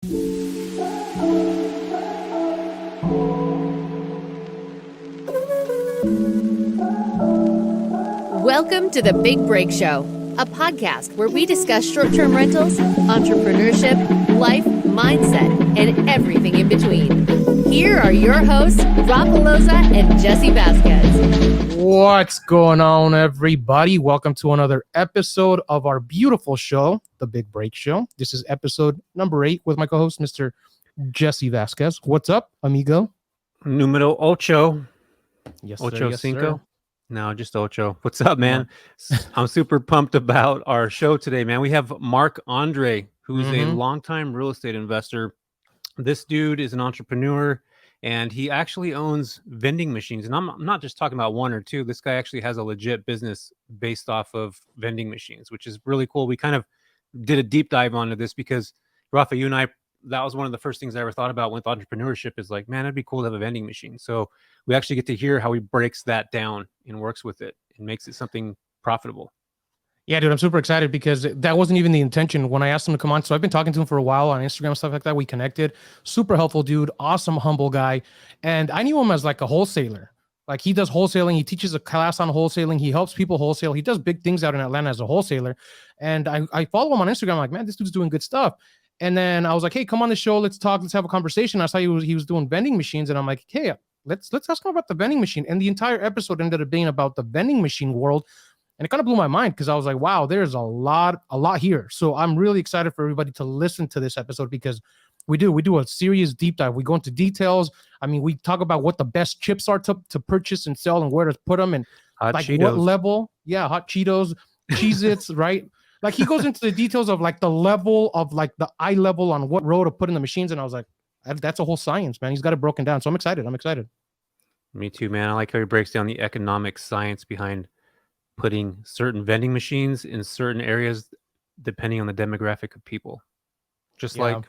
Welcome to The Big Break Show, a podcast where we discuss short-term rentals, entrepreneurship, life, mindset, and everything in between. Here are your hosts, Rafa and Jesse Vasquez. What's going on, everybody? Welcome to another episode of our beautiful show, The Big Break Show. This is episode number 8 with my co-host, Mr. Jesse Vasquez. What's up, amigo? Numero ocho. Yes, Ocho yes, cinco. sir. No, just ocho. What's up, man? I'm super pumped about our show today, man. We have Marc Andre, who's a longtime real estate investor. This dude is an entrepreneur, and he actually owns vending machines. And I'm not just talking about one or two. This guy actually has a legit business based off of vending machines, which is really cool. We kind of did a deep dive onto this because, Rafa, you and I, that was one of the first things I ever thought about with entrepreneurship is like, man, it'd be cool to have a vending machine. So we actually get to hear how he breaks that down and works with it and makes it something profitable. Yeah, dude, I'm super excited because that wasn't even the intention when I asked him to come on. So I've been talking to him for a while on Instagram and stuff like that. We connected. Super helpful dude. Awesome, humble guy. And I knew him as like a wholesaler. Like he does wholesaling. He teaches a class on wholesaling. He helps people wholesale. He does big things out in Atlanta as a wholesaler. And I follow him on Instagram. I'm like, man, this dude's doing good stuff. And then I was like, hey, come on the show. Let's talk. Let's have a conversation. I saw he was doing vending machines. And I'm like, hey, let's ask him about the vending machine. And the entire episode ended up being about the vending machine world. And it kind of blew my mind because I was like, wow, there's a lot here. So I'm really excited for everybody to listen to this episode because we do a serious deep dive. We go into details. I mean, we talk about what the best chips are to purchase and sell and where to put them and Hot like Cheetos. what level. Yeah, hot Cheetos, Cheez-Its, right? Like he goes into the details of like the level of like the eye level on what row to put in the machines. And I was like, that's a whole science, man. He's got it broken down. So I'm excited. Me too, man. I like how he breaks down the economic science behind putting certain vending machines in certain areas depending on the demographic of people. Just like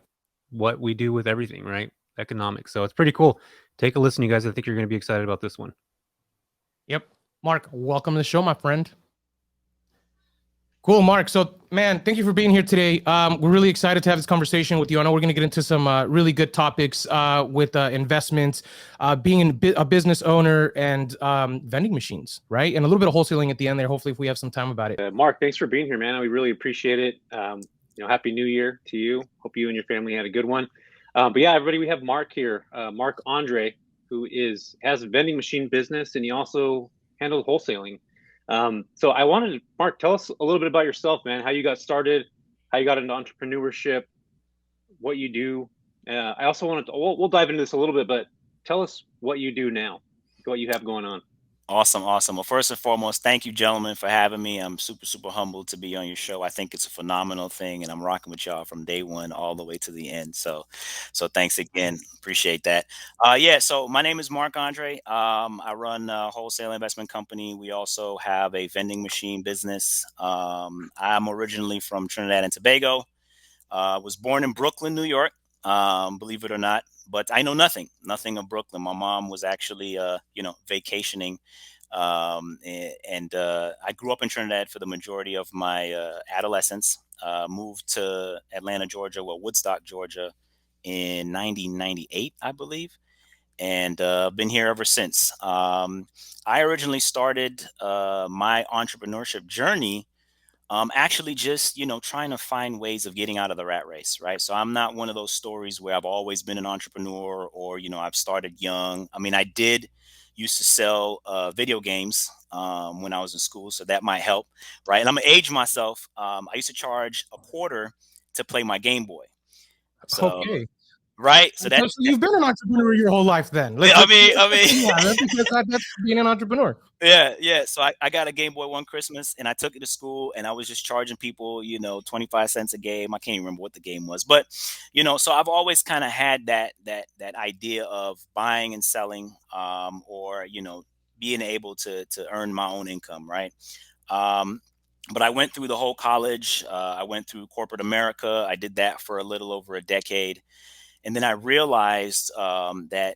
what we do with everything, right? Economics. So it's pretty cool. Take a listen, you guys. I think you're going to be excited about this one. Yep. Marc, welcome to the show, my friend. Cool, Marc. So, man, thank you for being here today. We're really excited to have this conversation with you. I know we're going to get into some really good topics with investments, being a business owner, and vending machines, right? And a little bit of wholesaling at the end there. Hopefully, if we have some time about it. Marc, thanks for being here, man. We really appreciate it. Happy New Year to you. Hope you and your family had a good one. But yeah, everybody, we have Marc here, Marc Andre, who has a vending machine business, and he also handles wholesaling. So I wanted, Marc, tell us a little bit about yourself, man, how you got started, how you got into entrepreneurship, what you do. I also wanted to, we'll dive into this a little bit, but tell us what you do now, what you have going on. Awesome. Well, first and foremost, thank you, gentlemen, for having me. I'm super humbled to be on your show. I think it's a phenomenal thing, and I'm rocking with y'all from day one all the way to the end. So thanks again. Appreciate that. So my name is Marc Andre. I run a wholesale investment company. We also have a vending machine business. I'm originally from Trinidad and Tobago. Was born in Brooklyn, New York. Believe it or not, but I know nothing of Brooklyn. My mom was actually, vacationing. I grew up in Trinidad for the majority of my adolescence. Moved to Atlanta, Georgia, Woodstock, Georgia in 1998, I believe. And been here ever since. I originally started my entrepreneurship journey actually just, trying to find ways of getting out of the rat race, right? So I'm not one of those stories where I've always been an entrepreneur or, I've started young. I mean, I did used to sell video games when I was in school, so that might help, right? And I'm gonna age myself. I used to charge a quarter to play my Game Boy. So, Okay. right. So So you've been an entrepreneur your whole life then. I mean, that's being an entrepreneur. Yeah. So I got a Game Boy one Christmas and I took it to school and I was just charging people, 25 cents a game. I can't even remember what the game was, but, so I've always kind of had that idea of buying and selling, or, being able to earn my own income. Right. But I went through the whole college. I went through corporate America. I did that for a little over a decade. And then I realized that,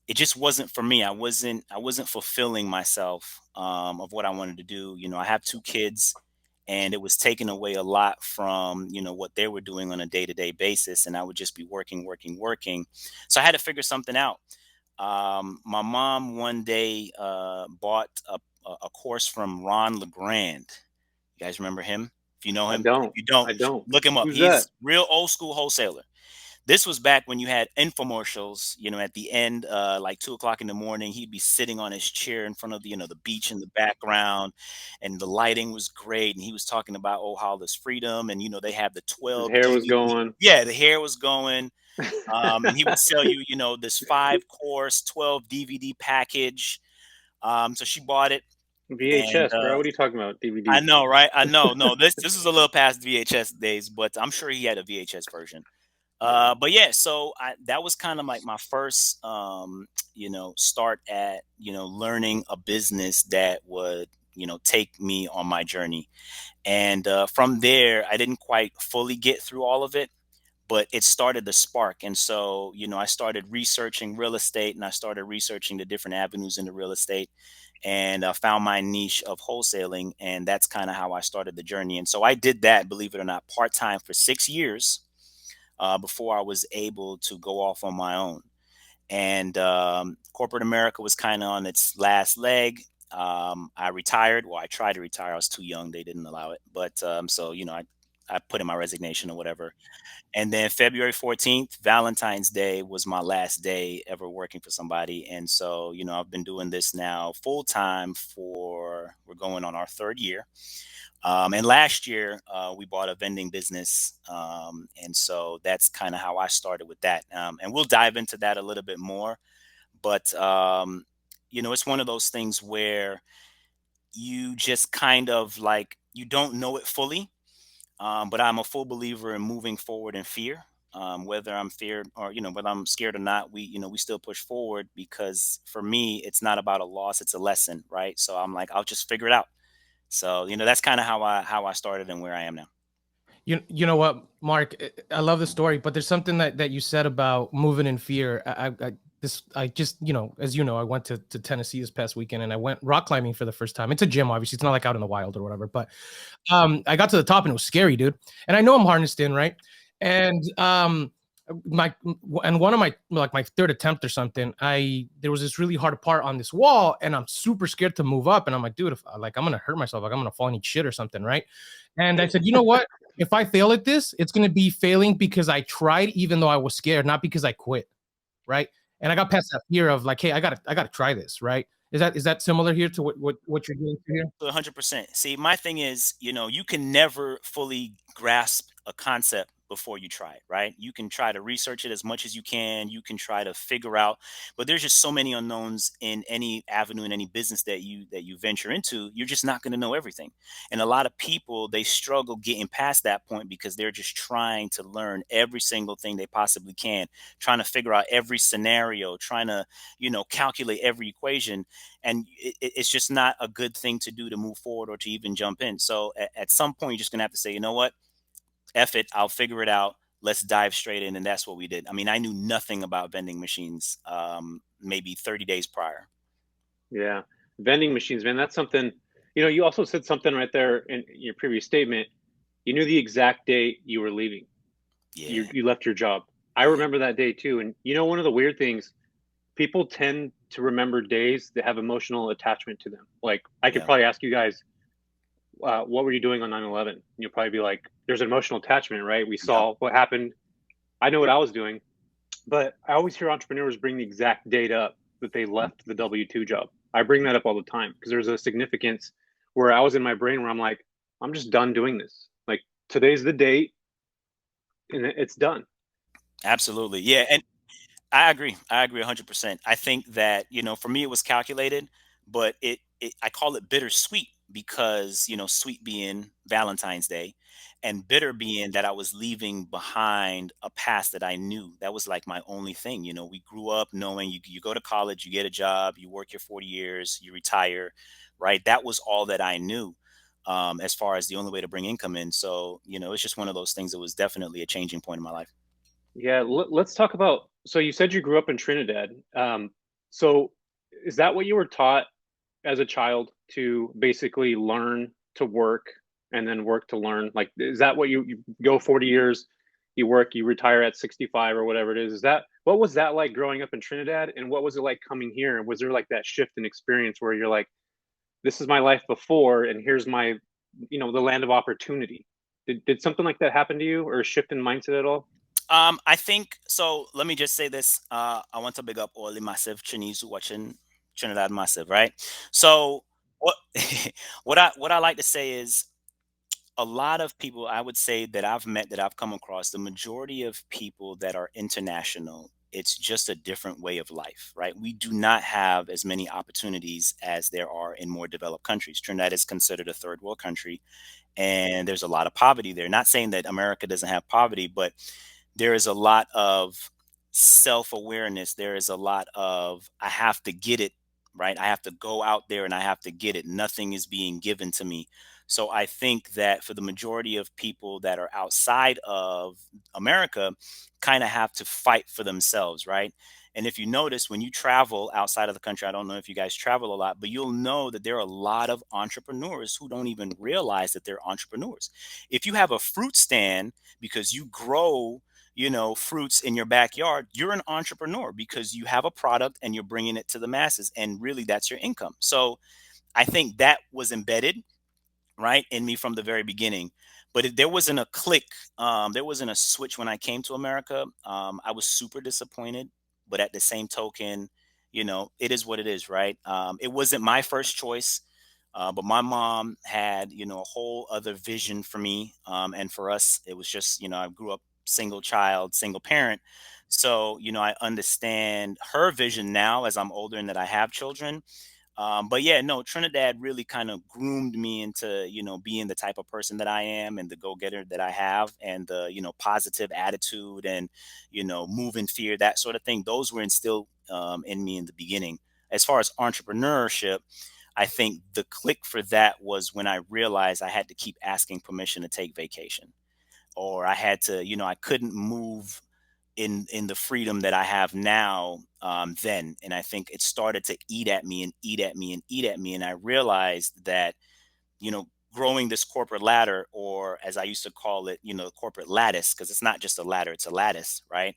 it just wasn't for me. I wasn't fulfilling myself of what I wanted to do. I have 2 kids and it was taking away a lot from, what they were doing on a day-to-day basis. And I would just be working. So I had to figure something out. My mom one day bought a course from Ron LeGrand. You guys remember him? If you know I him, if don't. you don't, I don't. look him up. Who's that? He's real old school wholesaler. This was back when you had infomercials, at the end, like 2 o'clock in the morning, he'd be sitting on his chair in front of the beach in the background, and the lighting was great. And he was talking about, oh, how there's freedom. And, they have the His 12 hair was DVD. going. Yeah, the hair was going. And he would sell you, this 5-course, 12 DVD package. So she bought it. And VHS, bro. What are you talking about? DVD. I know, right? I know. No, this is a little past VHS days, but I'm sure he had a VHS version. But yeah, so that was kind of like my first, start at, learning a business that would, take me on my journey. And from there, I didn't quite fully get through all of it, but it started the spark. And so, I started researching real estate, and I started researching the different avenues into real estate, and found my niche of wholesaling. And that's kind of how I started the journey. And so I did that, believe it or not, part-time for 6 years. Before I was able to go off on my own. And corporate America was kind of on its last leg. I retired. Well, I tried to retire. I was too young. They didn't allow it. But so, I put in my resignation or whatever. And then February 14th, Valentine's Day, was my last day ever working for somebody. And so, I've been doing this now full time we're going on our 3rd year. And last year, we bought a vending business. And so that's kind of how I started with that. And we'll dive into that a little bit more. But, it's one of those things where you just kind of like, you don't know it fully. But I'm a full believer in moving forward in fear. Whether I'm feared or, whether I'm scared or not, we still push forward, because for me, it's not about a loss, it's a lesson, right? So I'm like, I'll just figure it out. So, that's kind of how I started and where I am now. You know what, Mark? I love the story, but there's something that you said about moving in fear. I just, as you know, I went to Tennessee this past weekend, and I went rock climbing for the first time. It's a gym, obviously. It's not like out in the wild or whatever, but I got to the top and it was scary, dude. And I know I'm harnessed in, right? And one of my, like, my 3rd attempt or something, there was this really hard part on this wall, and I'm super scared to move up. And I'm like, dude, if I'm gonna hurt myself, like I'm gonna fall and eat shit or something, right? And I said, you know what? If I fail at this, it's gonna be failing because I tried, even though I was scared, not because I quit, right? And I got past that fear of like, hey, I gotta try this, right? Is that similar here to what you're doing here? 100%. See, my thing is, you can never fully grasp a concept before you try it, right? You can try to research it as much as you can. You can try to figure out, but there's just so many unknowns in any avenue, in any business that you venture into. You're just not going to know everything. And a lot of people, they struggle getting past that point because they're just trying to learn every single thing they possibly can, trying to figure out every scenario, trying to, calculate every equation. And it's just not a good thing to do to move forward or to even jump in. So at some point, you're just going to have to say, you know what? F it, I'll figure it out. Let's dive straight in. And that's what we did. I mean, I knew nothing about vending machines, maybe 30 days prior. Yeah. Vending machines, man. That's something, you also said something right there in your previous statement. You knew the exact date you were leaving. Yeah. You left your job. I remember that day too. And one of the weird things, people tend to remember days that have emotional attachment to them. Like I could probably ask you guys, what were you doing on 9/11? And you'll probably be like, there's an emotional attachment, right? We saw what happened. I know what I was doing, but I always hear entrepreneurs bring the exact date up that they left the W-2 job. I bring that up all the time because there's a significance where I was in my brain where I'm like, I'm just done doing this. Like today's the date and it's done. Absolutely. Yeah. And I agree 100%. I think that, for me, it was calculated, but I call it bittersweet because, sweet being Valentine's Day and bitter being that I was leaving behind a past that I knew. That was like my only thing. We grew up knowing you go to college, you get a job, you work your 40 years, you retire, right? That was all that I knew, as far as the only way to bring income in. So, it's just one of those things that was definitely a changing point in my life. Yeah, let's talk about. So you said you grew up in Trinidad. So is that what you were taught as a child, to basically learn to work and then work to learn? Like, is that what you go 40 years, you work, you retire at 65 or whatever it is? Is that, what was that like growing up in Trinidad? And what was it like coming here? And was there like that shift in experience where you're like, this is my life before, and here's my, the land of opportunity? Did something like that happen to you, or a shift in mindset at all? I think so. Let me just say this. I want to big up all the massive Chinese who watching Trinidad Massive, right? So what what I like to say is a lot of people I would say that I've met, that I've come across, the majority of people that are international, it's just a different way of life, right? We do not have as many opportunities as there are in more developed countries. Trinidad is considered a third world country, and there's a lot of poverty there. Not saying that America doesn't have poverty, but there is a lot of self-awareness. There is a lot of, I have to get it, right? I have to go out there and I have to get it. Nothing is being given to me. So I think that for the majority of people that are outside of America, kind of have to fight for themselves, right? And if you notice, when you travel outside of the country, I don't know if you guys travel a lot, but you'll know that there are a lot of entrepreneurs who don't even realize that they're entrepreneurs. If you have a fruit stand because you grow, fruits in your backyard, you're an entrepreneur because you have a product and you're bringing it to the masses, and really that's your income. So I think that was embedded, right, in me from the very beginning. But there wasn't a click. There wasn't a switch when I came to America. I was super disappointed, but at the same token, it is what it is, right? It wasn't my first choice, but my mom had, a whole other vision for me, and for us, it was just, I grew up single child, single parent. So, I understand her vision now as I'm older and that I have children. But yeah, no, Trinidad really kind of groomed me into, being the type of person that I am and the go-getter that I have, and the, positive attitude and, move in fear, that sort of thing. Those were instilled in me in the beginning. As far as entrepreneurship, I think the click for that was when I realized I had to keep asking permission to take vacation, or I had to, I couldn't move in the freedom that I have now, then. And I think it started to eat at me and eat at me and eat at me. And I realized that, growing this corporate ladder, or as I used to call it, corporate lattice, because it's not just a ladder, it's a lattice, right?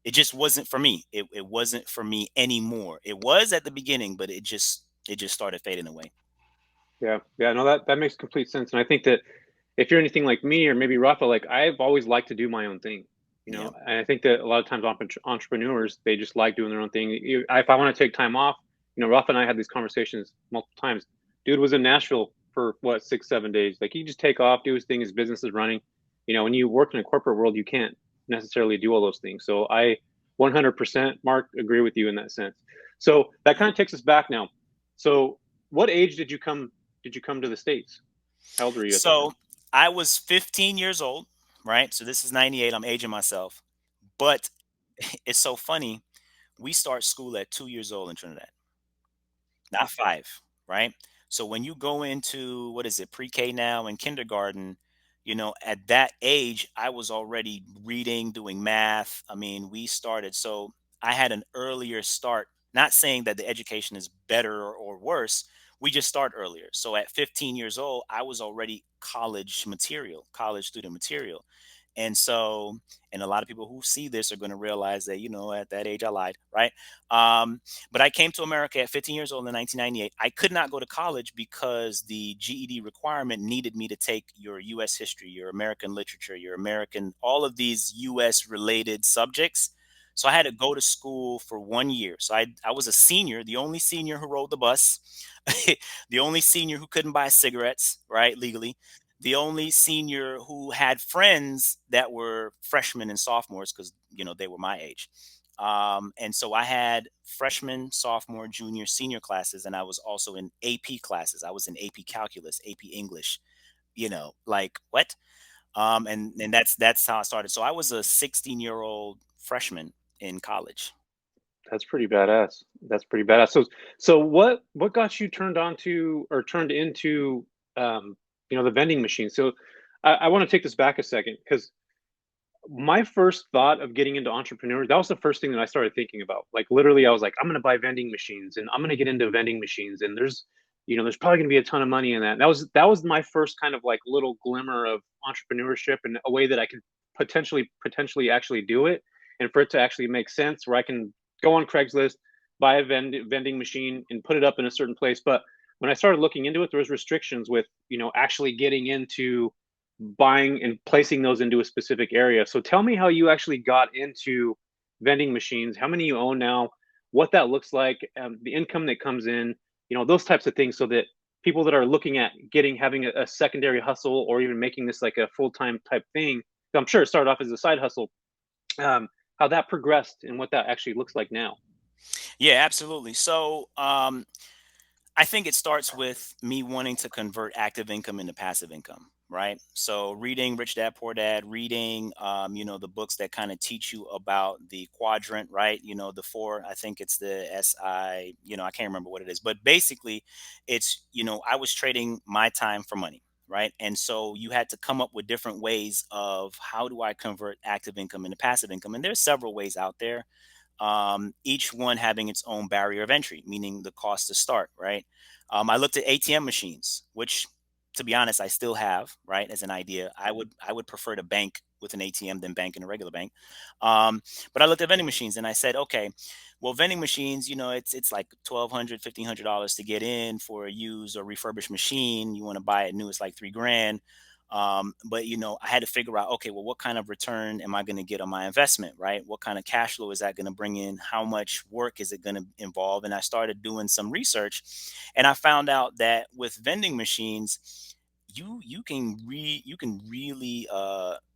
It just wasn't for me. It wasn't for me anymore. It was at the beginning, but it just started fading away. Yeah, no, that makes complete sense. And I think that if you're anything like me, or maybe Rafa, like, I've always liked to do my own thing, Yeah. and I think that a lot of times entrepreneurs, they just like doing their own thing. If I want to take time off, Rafa and I had these conversations multiple times. Dude was in Nashville for what, 6, 7 days. Like, he just take off, do his thing, his business is running. When you work in a corporate world, you can't necessarily do all those things. So I 100%, Mark, agree with you in that sense. So that kind of takes us back now. So what age did you come to the States? How old were you at that time? So I was 15 years old, right? So this is 98. I'm aging myself. But it's so funny. We start school at 2 years old in Trinidad, not five, right? So when you go into, what is it, pre-K now and kindergarten, at that age, I was already reading, doing math. I mean, we started. So I had an earlier start, not saying that the education is better or worse. We just start earlier. So at 15 years old, I was already college student material. And so, and a lot of people who see this are going to realize that, at that age I lied, right? But I came to America at 15 years old in 1998. I could not go to college because the GED requirement needed me to take your US history, your American literature, your American, all of these US related subjects. So I had to go to school for 1 year. So I was a senior, the only senior who rode the bus, the only senior who couldn't buy cigarettes, right, legally, the only senior who had friends that were freshmen and sophomores, because they were my age. And so I had freshman, sophomore, junior, senior classes, and I was also in AP classes. I was in AP calculus, AP English. Like what? And that's how I started. So I was a 16-year-old freshman in college. That's pretty badass. That's pretty badass. So what got you turned on to, or turned into, the vending machine? So I want to take this back a second, because my first thought of getting into entrepreneur, that was the first thing that I started thinking about. Like, literally, I was like, I'm going to buy vending machines, and I'm going to get into vending machines. And there's probably going to be a ton of money in that. That was my first kind of like little glimmer of entrepreneurship and a way that I could potentially actually do it, and for it to actually make sense, where I can go on Craigslist, buy a vending machine and put it up in a certain place. But when I started looking into it, there was restrictions with, actually getting into buying and placing those into a specific area. So tell me how you actually got into vending machines, how many you own now, what that looks like, the income that comes in, those types of things, so that people that are looking at having a secondary hustle, or even making this like a full-time type thing, I'm sure it started off as a side hustle, how that progressed and what that actually looks like now. Yeah, absolutely. So I think it starts with me wanting to convert active income into passive income, right? So reading Rich Dad Poor Dad, reading, the books that kind of teach you about the quadrant, right? The four, I think it's the SI, I can't remember what it is, but basically it's, I was trading my time for money. Right. And so you had to come up with different ways of how do I convert active income into passive income? And there's several ways out there, each one having its own barrier of entry, meaning the cost to start, right? I looked at ATM machines, which, to be honest, I still have, right, as an idea. I would prefer to bank with an ATM than bank in a regular bank. But I looked at vending machines and I said, okay, well, vending machines, it's like $1,200, $1,500 to get in for a used or refurbished machine. You want to buy it new, it's like $3,000. But I had to figure out, okay, well, what kind of return am I going to get on my investment, right? What kind of cash flow is that going to bring in? How much work is it going to involve? And I started doing some research, and I found out that with vending machines, you can really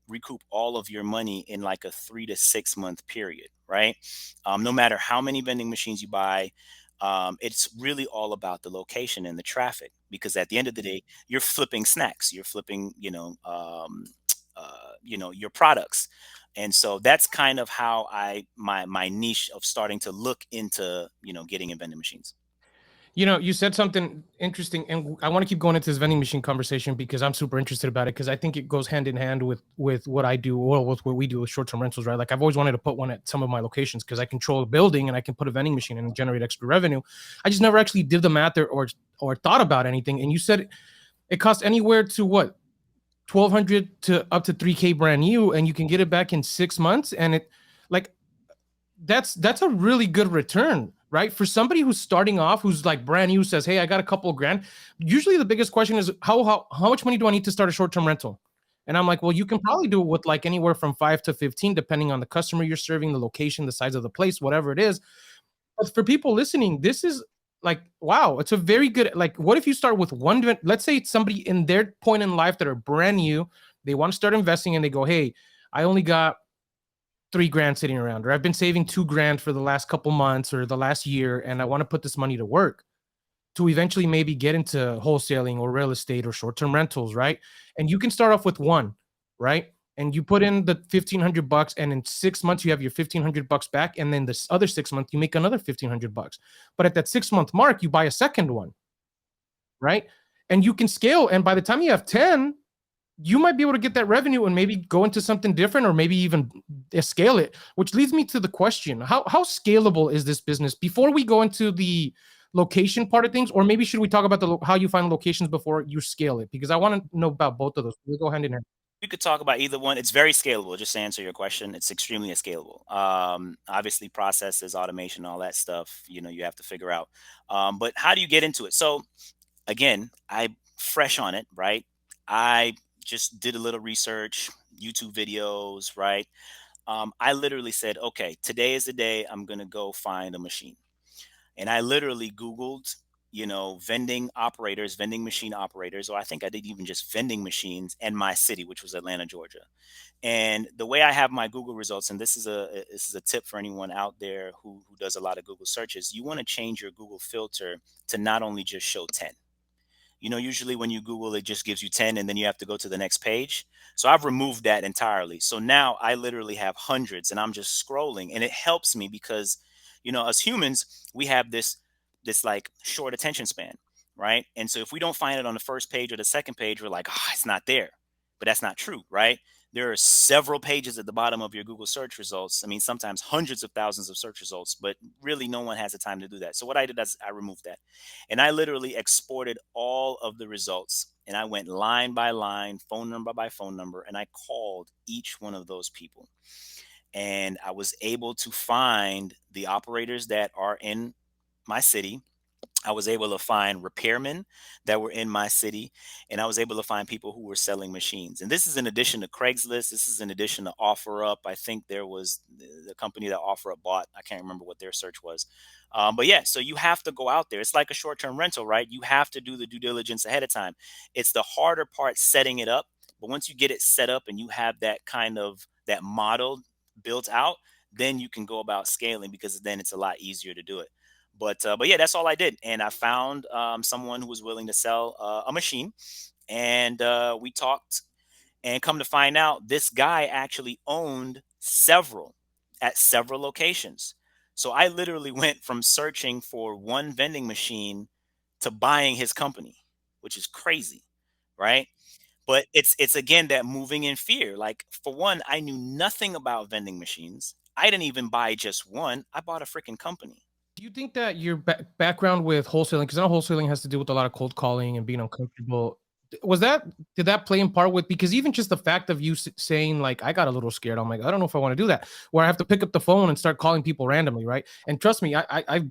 recoup all of your money in like a 3 to 6 month period, right? No matter how many vending machines you buy, it's really all about the location and the traffic, because at the end of the day, you're flipping snacks, you're flipping, your products. And so that's kind of how my niche of starting to look into, getting in vending machines. You said something interesting, and I want to keep going into this vending machine conversation because I'm super interested about it, because I think it goes hand in hand with what I do, or with what we do with short-term rentals, right? Like, I've always wanted to put one at some of my locations because I control a building and I can put a vending machine and generate extra revenue. I just never actually did the math or thought about anything. And you said it costs anywhere to what, 1,200 to up to 3K brand new, and you can get it back in 6 months, and it, like, that's a really good return, right? For somebody who's starting off, who's like brand new, says, hey, I got a couple of grand. Usually the biggest question is how much money do I need to start a short-term rental? And I'm like, well, you can probably do it with like anywhere from 5 to 15, depending on the customer you're serving, the location, the size of the place, whatever it is. But for people listening, this is like, wow, it's a very good, like, what if you start with one, let's say it's somebody in their point in life that are brand new, they want to start investing, and they go, hey, I only got $3,000 sitting around, or I've been saving $2,000 for the last couple months or the last year, and I want to put this money to work to eventually maybe get into wholesaling or real estate or short-term rentals, right? And you can start off with one, right? And you put in the $1,500, and in 6 months you have your $1,500 back, and then this other 6 months you make another $1,500. But at that 6 month mark, you buy a second one, right? And you can scale, and by the time you have 10, you might be able to get that revenue and maybe go into something different, or maybe even scale it, which leads me to the question, how scalable is this business? Before we go into the location part of things, or maybe should we talk about how you find locations before you scale it? Because I want to know about both of those. We go hand in hand. We could talk about either one. It's very scalable. Just to answer your question, it's extremely scalable. Obviously, processes, automation, all that stuff, you have to figure out. But how do you get into it? So again, I fresh on it, right? I just did a little research, YouTube videos, right? I literally said, okay, today is the day I'm going to go find a machine. And I literally Googled, vending machine operators, or I think I did even just vending machines in my city, which was Atlanta, Georgia. And the way I have my Google results, and this is a tip for anyone out there who does a lot of Google searches, you want to change your Google filter to not only just show 10. Usually when you Google, it just gives you 10 and then you have to go to the next page. So I've removed that entirely. So now I literally have hundreds and I'm just scrolling, and it helps me because, as humans, we have this like short attention span, right? And so if we don't find it on the first page or the second page, we're like, oh, it's not there. But that's not true, right? there are several pages at the bottom of your Google search results. I mean, sometimes hundreds of thousands of search results, but really no one has the time to do that. So what I did is I removed that, and I literally exported all of the results, and I went line by line, phone number by phone number, and I called each one of those people. And I was able to find the operators that are in my city. I was able to find repairmen that were in my city, and I was able to find people who were selling machines. And this is in addition to Craigslist. This is in addition to OfferUp. I think there was the company that OfferUp bought. I can't remember what their search was. But yeah, so you have to go out there. It's like a short-term rental, right? You have to do the due diligence ahead of time. It's the harder part setting it up. But once you get it set up and you have that kind of that model built out, then you can go about scaling, because then it's a lot easier to do it. But yeah, that's all I did, and I found someone who was willing to sell a machine, and we talked. And come to find out, this guy actually owned several at several locations. So I literally went from searching for one vending machine to buying his company, which is crazy, right? But it's again that moving in fear. Like, for one, I knew nothing about vending machines. I didn't even buy just one. I bought a freaking company. Do you think that your background with wholesaling, because I know wholesaling has to do with a lot of cold calling and being uncomfortable, did that play in part with, because even just the fact of you saying, like, I got a little scared. I'm like, I don't know if I want to do that, where I have to pick up the phone and start calling people randomly, right? And trust me, I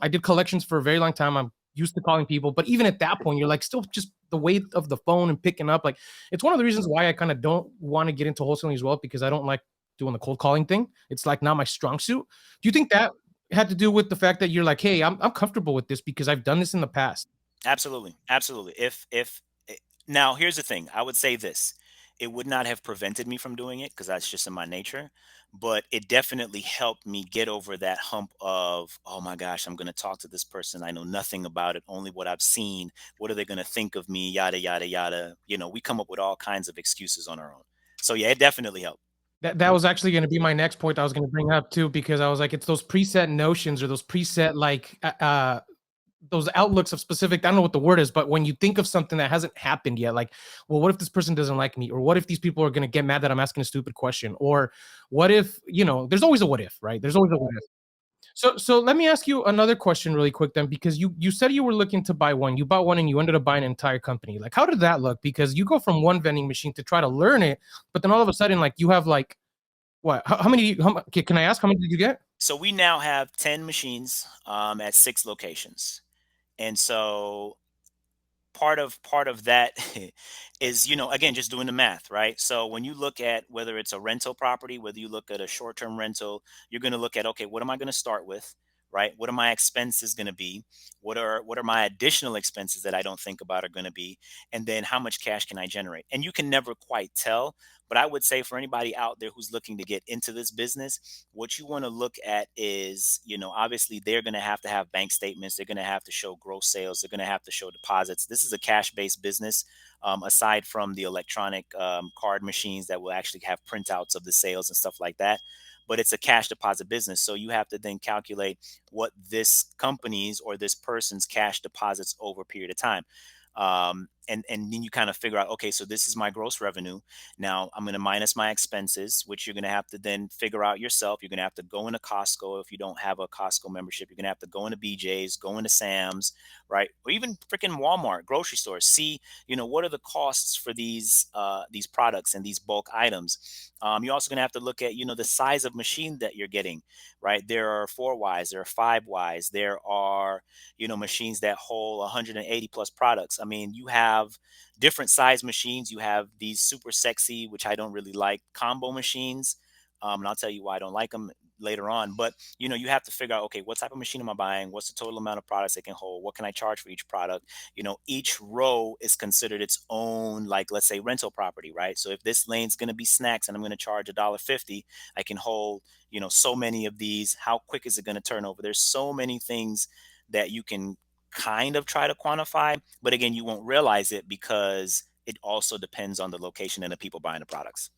did collections for a very long time. I'm used to calling people, but even at that point, you're like, still just the weight of the phone and picking up. Like, it's one of the reasons why I kind of don't want to get into wholesaling as well, because I don't like doing the cold calling thing. It's like not my strong suit. Do you think that had to do with the fact that you're like, hey, I'm comfortable with this because I've done this in the past? Absolutely, absolutely. If now here's the thing, I would say this: it would not have prevented me from doing it, because that's just in my nature, but it definitely helped me get over that hump of, oh my gosh, I'm going to talk to this person. I know nothing about it, only what I've seen. What are they going to think of me? Yada yada yada. We come up with all kinds of excuses on our own. So yeah, it definitely helped. That was actually going to be my next point I was going to bring up too, because I was like, it's those preset notions or those preset like those outlooks of specific, I don't know what the word is, but when you think of something that hasn't happened yet, like, well, what if this person doesn't like me? Or what if these people are going to get mad that I'm asking a stupid question? Or what if, there's always a what if, right? There's always a what if. So let me ask you another question really quick then, because you said you were looking to buy one. You bought one and you ended up buying an entire company. Like, how did that look? Because you go from one vending machine to try to learn it, but then all of a sudden, like, you have like, what? How many? Can I ask how many did you get? So we now have 10 machines at 6 locations. And so part of that is, again, just doing the math, right? So when you look at whether it's a rental property, whether you look at a short-term rental, you're going to look at, okay, what am I going to start with, right? What are my expenses going to be? What are my additional expenses that I don't think about are going to be? And then how much cash can I generate? And you can never quite tell, but I would say for anybody out there who's looking to get into this business, what you want to look at is, obviously they're going to have bank statements. They're going to have to show gross sales. They're going to have to show deposits. This is a cash-based business, aside from the electronic card machines that will actually have printouts of the sales and stuff like that. But it's a cash deposit business. So you have to then calculate what this company's or this person's cash deposits over a period of time. And then you kind of figure out, okay, so this is my gross revenue. Now I'm going to minus my expenses, which you're going to have to then figure out yourself. You're going to have to go into Costco. If you don't have a Costco membership, you're going to have to go into BJ's, go into Sam's, right? Or even freaking Walmart, grocery stores. See, what are the costs for these products and these bulk items? You're also going to have to look at, the size of machine that you're getting, right? There are 4Ys, there are 5Ys, there are, machines that hold 180 plus products. I mean, you have different size machines. You have these super sexy, which I don't really like, combo machines. And I'll tell you why I don't like them later on. But, you have to figure out, okay, what type of machine am I buying? What's the total amount of products it can hold? What can I charge for each product? Each row is considered its own, like, let's say rental property, right? So if this lane's going to be snacks and I'm going to charge $1.50, I can hold, so many of these. How quick is it going to turn over? There's so many things that you can kind of try to quantify, but again, you won't realize it because it also depends on the location and the people buying the products.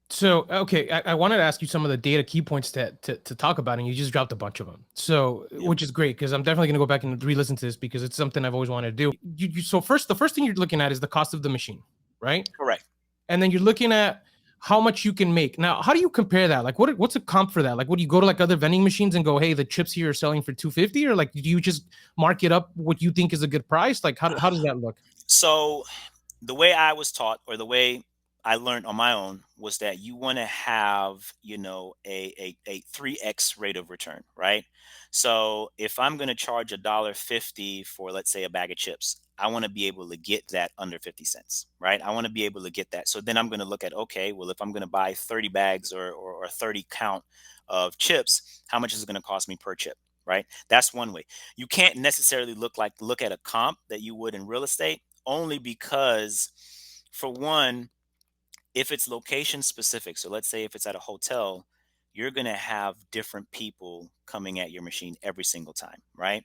So, okay, I wanted to ask you some of the data key points to talk about, and you just dropped a bunch of them. So, which is great, because I'm definitely going to go back and re-listen to this, because it's something I've always wanted to do. So first, the first thing you're looking at is the cost of the machine, right? Correct. and then you're looking at how much you can make. Now, how do you compare that? Like, what's a comp for that? Like, would you go to like other vending machines and go, hey, the chips here are selling for $2.50, or like, do you just mark it up what you think is a good price? Like, how does that look? So the way I was taught, or the way I learned on my own, was that you want to have, a 3x rate of return, right? So if I'm going to charge $1.50 for, let's say, a bag of chips, I want to be able to get that under 50 cents, right? I want to be able to get that. So then I'm going to look at, okay, well, if I'm going to buy 30 bags or 30 count of chips, how much is it going to cost me per chip? Right? That's one way. You can't necessarily look at a comp that you would in real estate, only because, for one, if it's location specific, so let's say if it's at a hotel, you're going to have different people coming at your machine every single time, right?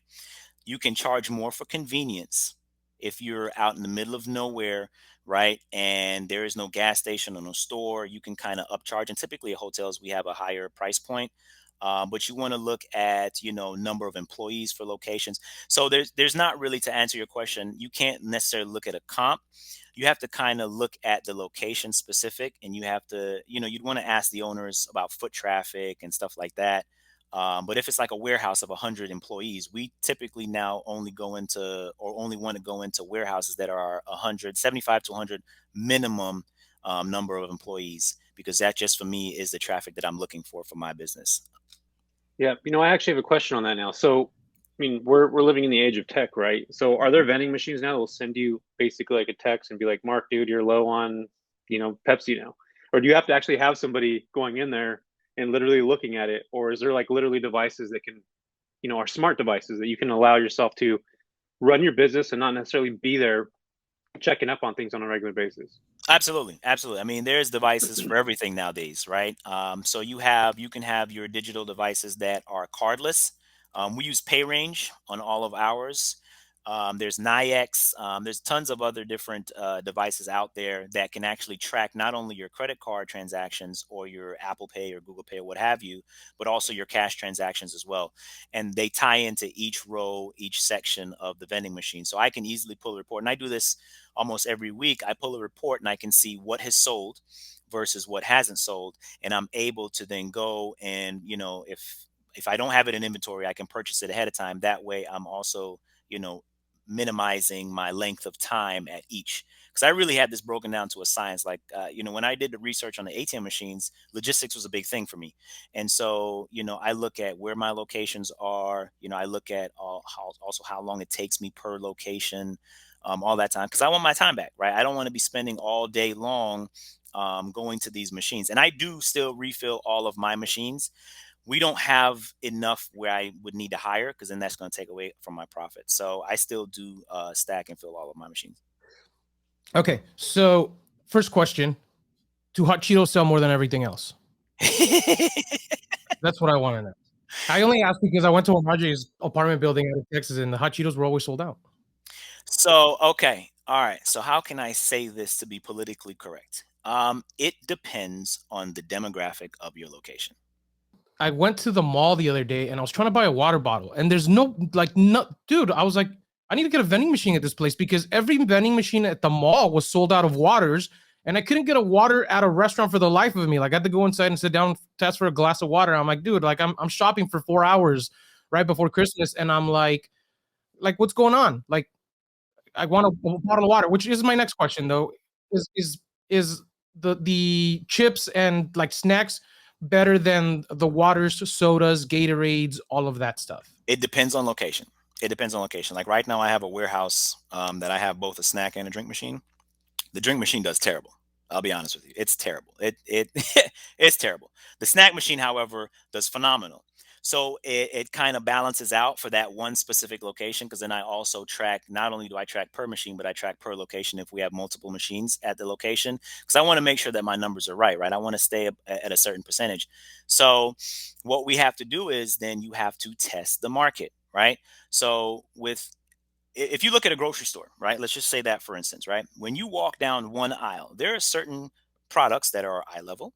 You can charge more for convenience if you're out in the middle of nowhere, right? And there is no gas station or no store, you can kind of upcharge. And typically at hotels, we have a higher price point. But you want to look at, number of employees for locations. So there's not really, to answer your question, you can't necessarily look at a comp. You have to kind of look at the location specific, and you have to, you'd want to ask the owners about foot traffic and stuff like that. But if it's like a warehouse of 100 employees, we typically now only want to go into warehouses that are 175 to 100 minimum number of employees, because that just, for me, is the traffic that I'm looking for my business. Yeah, I actually have a question on that now. So, we're living in the age of tech, right? So, are there vending machines now that will send you basically like a text and be like, "Mark, dude, you're low on, Pepsi now," or do you have to actually have somebody going in there and literally looking at it, or is there like literally devices that can, are smart devices that you can allow yourself to run your business and not necessarily be there checking up on things on a regular basis? Absolutely, absolutely. I mean, there's devices for everything nowadays, right? So you can have your digital devices that are cardless. We use PayRange on all of ours. There's NIX. There's tons of other different devices out there that can actually track not only your credit card transactions or your Apple Pay or Google Pay or what have you, but also your cash transactions as well. And they tie into each row, each section of the vending machine. So I can easily pull a report, and I do this almost every week. I pull a report and I can see what has sold versus what hasn't sold, and I'm able to then go and, if I don't have it in inventory, I can purchase it ahead of time. That way I'm also, minimizing my length of time at each, because I really had this broken down to a science. Like, when I did the research on the ATM machines, logistics was a big thing for me. And so, I look at where my locations are. I look at also how long it takes me per location, all that time, because I want my time back, right? I don't want to be spending all day long going to these machines. And I do still refill all of my machines. We don't have enough where I would need to hire, because then that's going to take away from my profit. So I still do stack and fill all of my machines. Okay, so first question: do hot Cheetos sell more than everything else? That's what I want to know. I only asked because I went to Omarje's apartment building out of Texas, and the hot Cheetos were always sold out. So, okay. All right. So how can I say this to be politically correct? It depends on the demographic of your location. I went to the mall the other day and I was trying to buy a water bottle, and there's no, dude, I was like, I need to get a vending machine at this place, because every vending machine at the mall was sold out of waters, and I couldn't get a water at a restaurant for the life of me. Like, I had to go inside and sit down to ask for a glass of water. I'm like, dude, like I'm shopping for 4 hours right before Christmas, and I'm like, what's going on? Like, I want a bottle of water, which is my next question though. Is the chips and like snacks better than the waters, sodas, Gatorades, all of that stuff? It depends on location. It depends on location. Like right now, I have a warehouse that I have both a snack and a drink machine. The drink machine does terrible. I'll be honest with you. It's terrible. It it's terrible. The snack machine, however, does phenomenal. So it kind of balances out for that one specific location, because then I also track, not only do I track per machine, but I track per location if we have multiple machines at the location, because I want to make sure that my numbers are right, right? I want to stay at a certain percentage. So what we have to do is then you have to test the market, right? So if you look at a grocery store, right? Let's just say that, for instance, right? When you walk down one aisle, there are certain products that are eye level.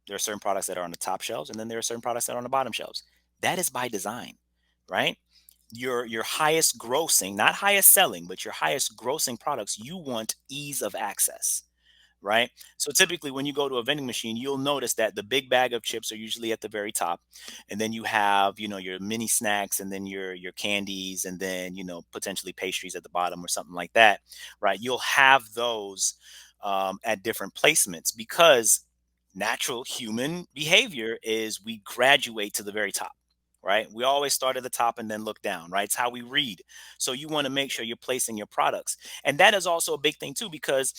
There are certain products that are on the top shelves, and then there are certain products that are on the bottom shelves. That is by design, right? Your highest grossing, not highest selling, but your highest grossing products, you want ease of access, right? So typically when you go to a vending machine, you'll notice that the big bag of chips are usually at the very top. And then you have, your mini snacks, and then your candies, and then, potentially pastries at the bottom or something like that, right? You'll have those at different placements, because natural human behavior is we graduate to the very top, right? We always start at the top and then look down, right? It's how we read. So you want to make sure you're placing your products. And that is also a big thing too, because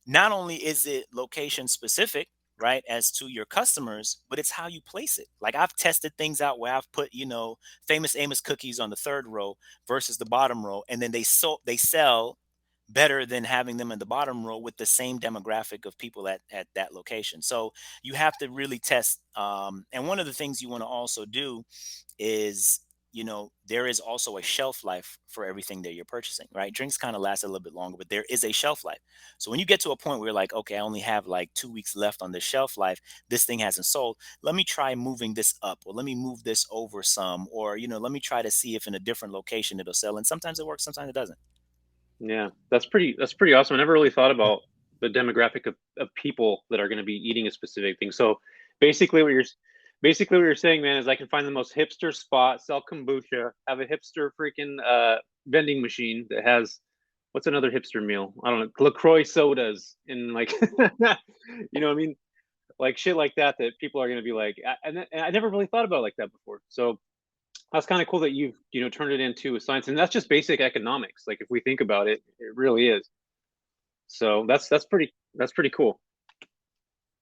not only is it location specific, right, as to your customers, but it's how you place it. Like, I've tested things out where I've put, Famous Amos cookies on the third row versus the bottom row, and then they sell better than having them in the bottom row with the same demographic of people at that location. So you have to really test. And one of the things you want to also do is, there is also a shelf life for everything that you're purchasing, right? Drinks kind of last a little bit longer, but there is a shelf life. So when you get to a point where you're like, okay, I only have like 2 weeks left on this shelf life, this thing hasn't sold, let me try moving this up, or let me move this over some, or, let me try to see if in a different location it'll sell. And sometimes it works, sometimes it doesn't. Yeah, that's pretty awesome. I never really thought about the demographic of people that are going to be eating a specific thing. So basically what you're saying, man, is I can find the most hipster spot, sell kombucha, have a hipster freaking vending machine that has, what's another hipster meal? I don't know, LaCroix sodas, and like you know what I mean? Like shit like that people are going to be like, and I never really thought about it like that before. So that's kind of cool that you've turned it into a science, and that's just basic economics. Like if we think about it, it really is. So that's pretty cool.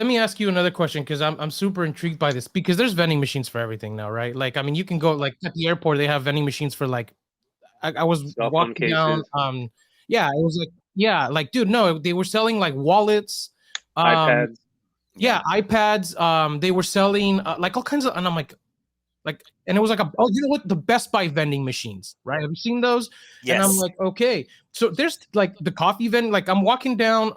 Let me ask you another question, because I'm super intrigued by this, because there's vending machines for everything now, right? Like, I mean, you can go like at the airport, they have vending machines for like, I was Cell phone walking down, cases, yeah, it was like, yeah, like, dude, no, they were selling like wallets, iPads. yeah, iPads, they were selling like all kinds of, and I'm like, and it was like oh, you know what? The Best Buy vending machines, right? Have you seen those? And I'm Yes. like, okay. So there's like the coffee vending. Like I'm walking down.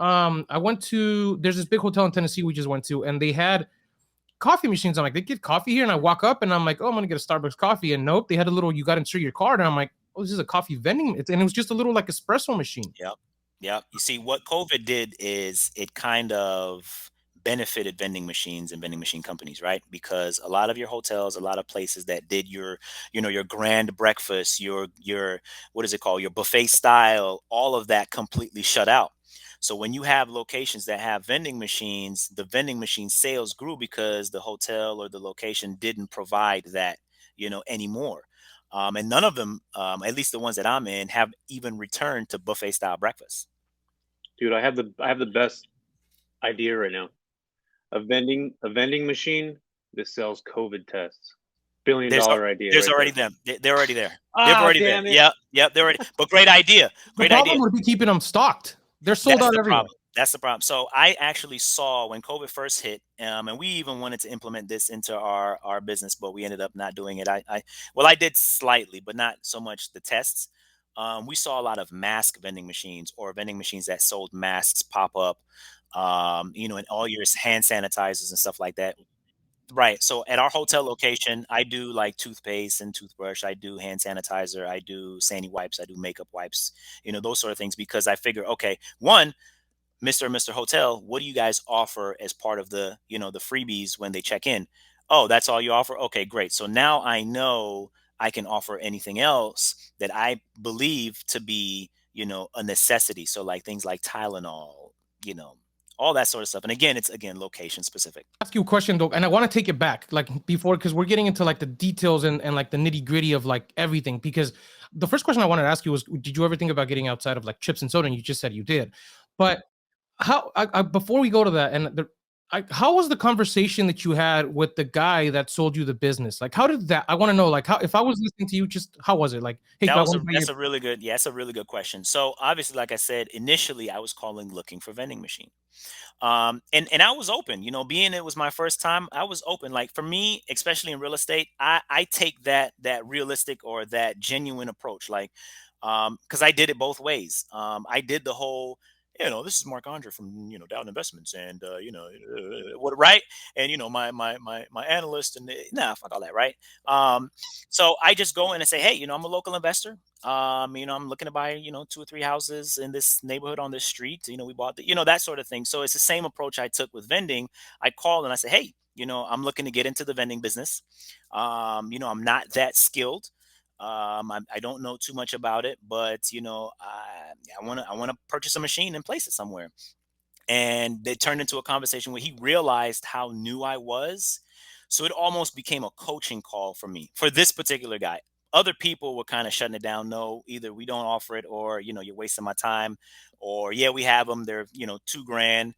There's this big hotel in Tennessee we just went to, and they had coffee machines. I'm like, they get coffee here, and I walk up, and I'm like, oh, I'm gonna get a Starbucks coffee, and nope, they had a little. You got to insert your card, and I'm like, oh, this is a coffee vending, and it was just a little like espresso machine. Yep. Yep. You see, what COVID did is it kind of benefited vending machines and vending machine companies, right? Because a lot of your hotels, a lot of places that did your grand breakfast, your what is it called, your buffet style, all of that completely shut out. So when you have locations that have vending machines, the vending machine sales grew because the hotel or the location didn't provide that, anymore. And none of them, at least the ones that I'm in, have even returned to buffet style breakfast. Dude, I have the best idea right now. A vending machine that sells COVID tests. Billion There's dollar idea there's right already there. them. They're already there. They're Ah, already there. damn it. Yep, yep. They're already. But great idea. The Great idea. problem would be keeping them stocked. They're sold That's out the everywhere. problem. That's the problem. So I actually saw when COVID first hit, and we even wanted to implement this into our business, but we ended up not doing it. I did slightly, but not so much the tests. We saw a lot of mask vending machines, or vending machines that sold masks pop up, and all your hand sanitizers and stuff like that. Right. So at our hotel location, I do like toothpaste and toothbrush. I do hand sanitizer. I do sandy wipes. I do makeup wipes. Those sort of things, because I figure, okay, one, Mr. Hotel, what do you guys offer as part of the freebies when they check in? Oh, that's all you offer? Okay, great. So now I know I can offer anything else that I believe to be, a necessity. So like things like Tylenol, you know, all that sort of stuff. And again, it's location specific. Ask you a question though, and I want to take it back, like before, because we're getting into like the details and like the nitty gritty of like everything. Because the first question I wanted to ask you was, did you ever think about getting outside of like chips and soda? And you just said you did, but before we go to that, how was the conversation that you had with the guy that sold you the business? Like, how did that? I want to know, like, how, if I was listening to you, just how was it? Like, hey, That's a really good, yeah, that's a really good question. So obviously, like I said, initially I was calling looking for vending machine. And I was open, being it was my first time, I was open. Like for me, especially in real estate, I take that realistic or that genuine approach. Like, because I did it both ways. I did the whole this is Marc Andre from, Down Investments, and what, right? And my analyst, and nah, fuck all that, right? Um, so I just go in and say, hey, I'm a local investor. I'm looking to buy, 2 or 3 houses in this neighborhood on this street. We bought that sort of thing. So it's the same approach I took with vending. I called and I said, hey, I'm looking to get into the vending business. I'm not that skilled. I don't know too much about it, but I want to purchase a machine and place it somewhere. And it turned into a conversation where he realized how new I was. So it almost became a coaching call for me for this particular guy. Other people were kind of shutting it down. No, either we don't offer it, or you're wasting my time, or yeah, we have them. They're $2,000.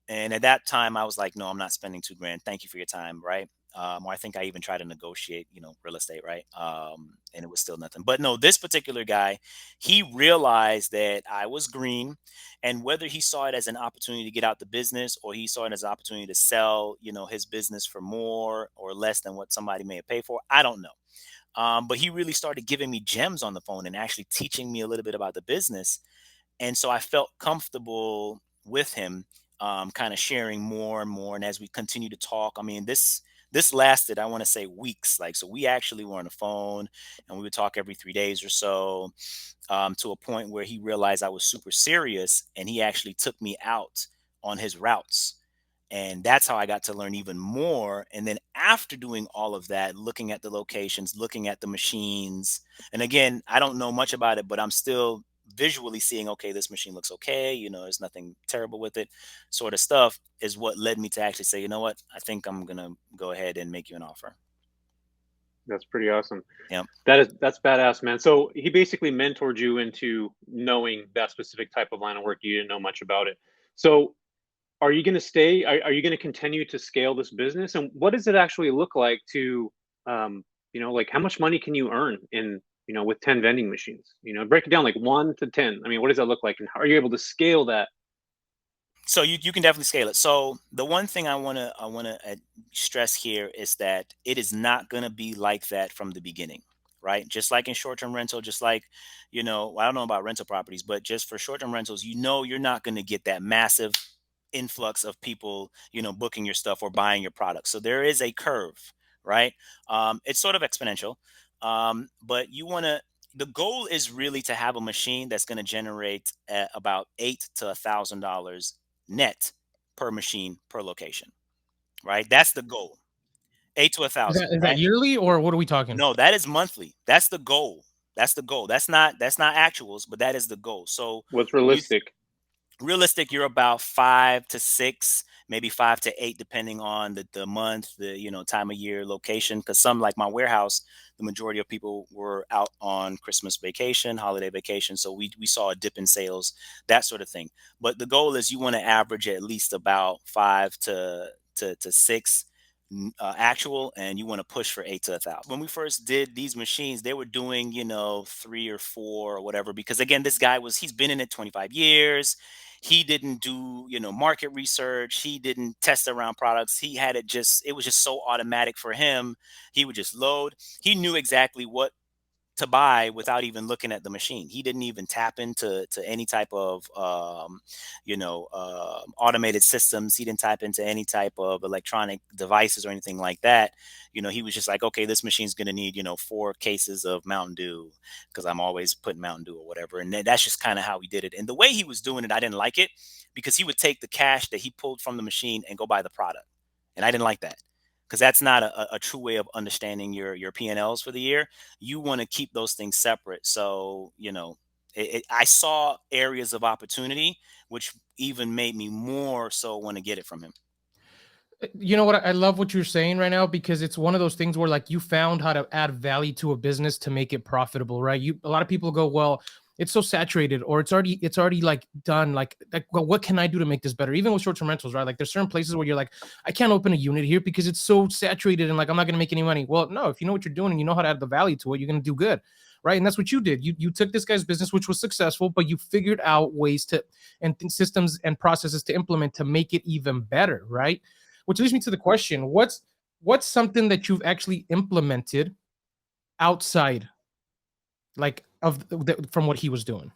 And at that time, I was like, no, I'm not spending $2,000. Thank you for your time, right? Or I think I even tried to negotiate, real estate, right? And it was still nothing. But no, this particular guy, he realized that I was green, and whether he saw it as an opportunity to get out the business, or he saw it as an opportunity to sell, his business for more or less than what somebody may have paid for, I don't know. But he really started giving me gems on the phone and actually teaching me a little bit about the business. And so I felt comfortable with him, kind of sharing more and more. And as we continue to talk, I mean, this lasted, I want to say, weeks. Like, so we actually were on the phone, and we would talk every 3 days or so, to a point where he realized I was super serious, and he actually took me out on his routes. And that's how I got to learn even more. And then after doing all of that, looking at the locations, looking at the machines, and again, I don't know much about it, but I'm still visually seeing, okay, this machine looks okay, there's nothing terrible with it, sort of stuff, is what led me to actually say, you know what, I think I'm gonna go ahead and make you an offer. That's pretty awesome. Yeah. That's badass, man. So he basically mentored you into knowing that specific type of line of work. You didn't know much about it. So are you going to stay? Are you going to continue to scale this business? And what does it actually look like to, like how much money can you earn in, with 10 vending machines? Break it down like 1 to 10. I mean, what does that look like? And how are you able to scale that? So you can definitely scale it. So the one thing I want to stress here is that it is not going to be like that from the beginning, right? Just like in short-term rental, just like, I don't know about rental properties, but just for short-term rentals, you're not going to get that massive influx of people, booking your stuff or buying your product. So there is a curve, right? It's sort of exponential. But the goal is really to have a machine that's going to generate about $8 to $1,000 net per machine per location, right? That's the goal. 8 to Is 1,000, that right? yearly, or what are we talking? No, that is monthly. That's the goal. That's the goal. That's not actuals, but that is the goal. So What's when you realistic? realistic, you're about 5 to 6, maybe 5 to 8, depending on the month, the time of year, location. Because some, like my warehouse, the majority of people were out on Christmas vacation, holiday vacation, so we saw a dip in sales, that sort of thing. But the goal is you want to average at least about 5 to 6 actual, and you want to push for 8 to 1,000. When we first did these machines, they were doing 3 or 4 or whatever, because again, this guy he's been in it 25 years. He didn't do market research. He didn't test around products. He had it was just so automatic for him. He would just load. He knew exactly what to buy without even looking at the machine. He didn't even tap into any type of automated systems. He didn't tap into any type of electronic devices or anything like that. He was just like, okay, this machine's going to need 4 cases of Mountain Dew, because I'm always putting Mountain Dew or whatever. And that's just kind of how he did it. And the way he was doing it, I didn't like it, because he would take the cash that he pulled from the machine and go buy the product, and I didn't like that, because that's not a true way of understanding your P&Ls for the year. You want to keep those things separate. So, I saw areas of opportunity, which even made me more so want to get it from him. You know what? I love what you're saying right now, because it's one of those things where, like, you found how to add value to a business to make it profitable, right? A lot of people go, well, it's so saturated, or it's already like done. Like, well, what can I do to make this better? Even with short-term rentals, right? Like, there's certain places where you're like, I can't open a unit here because it's so saturated, and like, I'm not going to make any money. Well, no, if you know what you're doing and you know how to add the value to it, you're going to do good, right? And that's what you did. You took this guy's business, which was successful, but you figured out ways to, and systems and processes to implement to make it even better, right? Which leads me to the question: what's something that you've actually implemented outside, like, from what he was doing?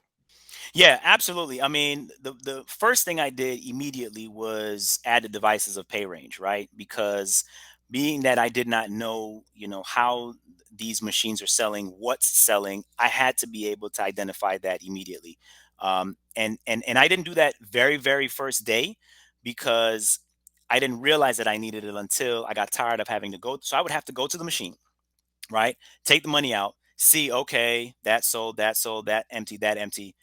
Yeah, absolutely. I mean, the first thing I did immediately was add the devices of pay range, right? Because being that I did not know, how these machines are selling, what's selling, I had to be able to identify that immediately. And I didn't do that very, very first day because I didn't realize that I needed it until I got tired of having to go. So I would have to go to the machine, right? Take the money out, see, okay, that sold, that empty.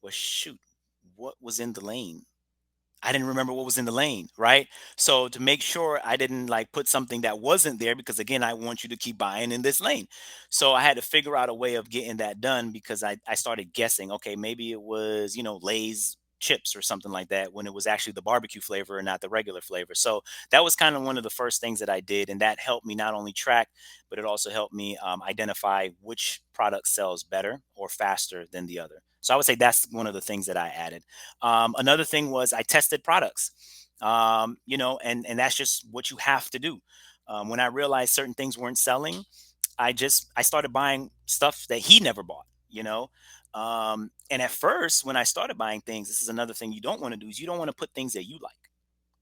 Well, shoot, what was in the lane? I didn't remember what was in the lane, right? So to make sure I didn't like put something that wasn't there, because again, I want you to keep buying in this lane. So I had to figure out a way of getting that done because I started guessing, okay, maybe it was, Lay's chips or something like that when it was actually the barbecue flavor and not the regular flavor. So that was kind of one of the first things that I did. And that helped me not only track, but it also helped me identify which product sells better or faster than the other. So I would say that's one of the things that I added. Another thing was I tested products, and that's just what you have to do. When I realized certain things weren't selling, I started buying stuff that he never bought. And at first, when I started buying things, this is another thing you don't want to do is you don't want to put things that you like.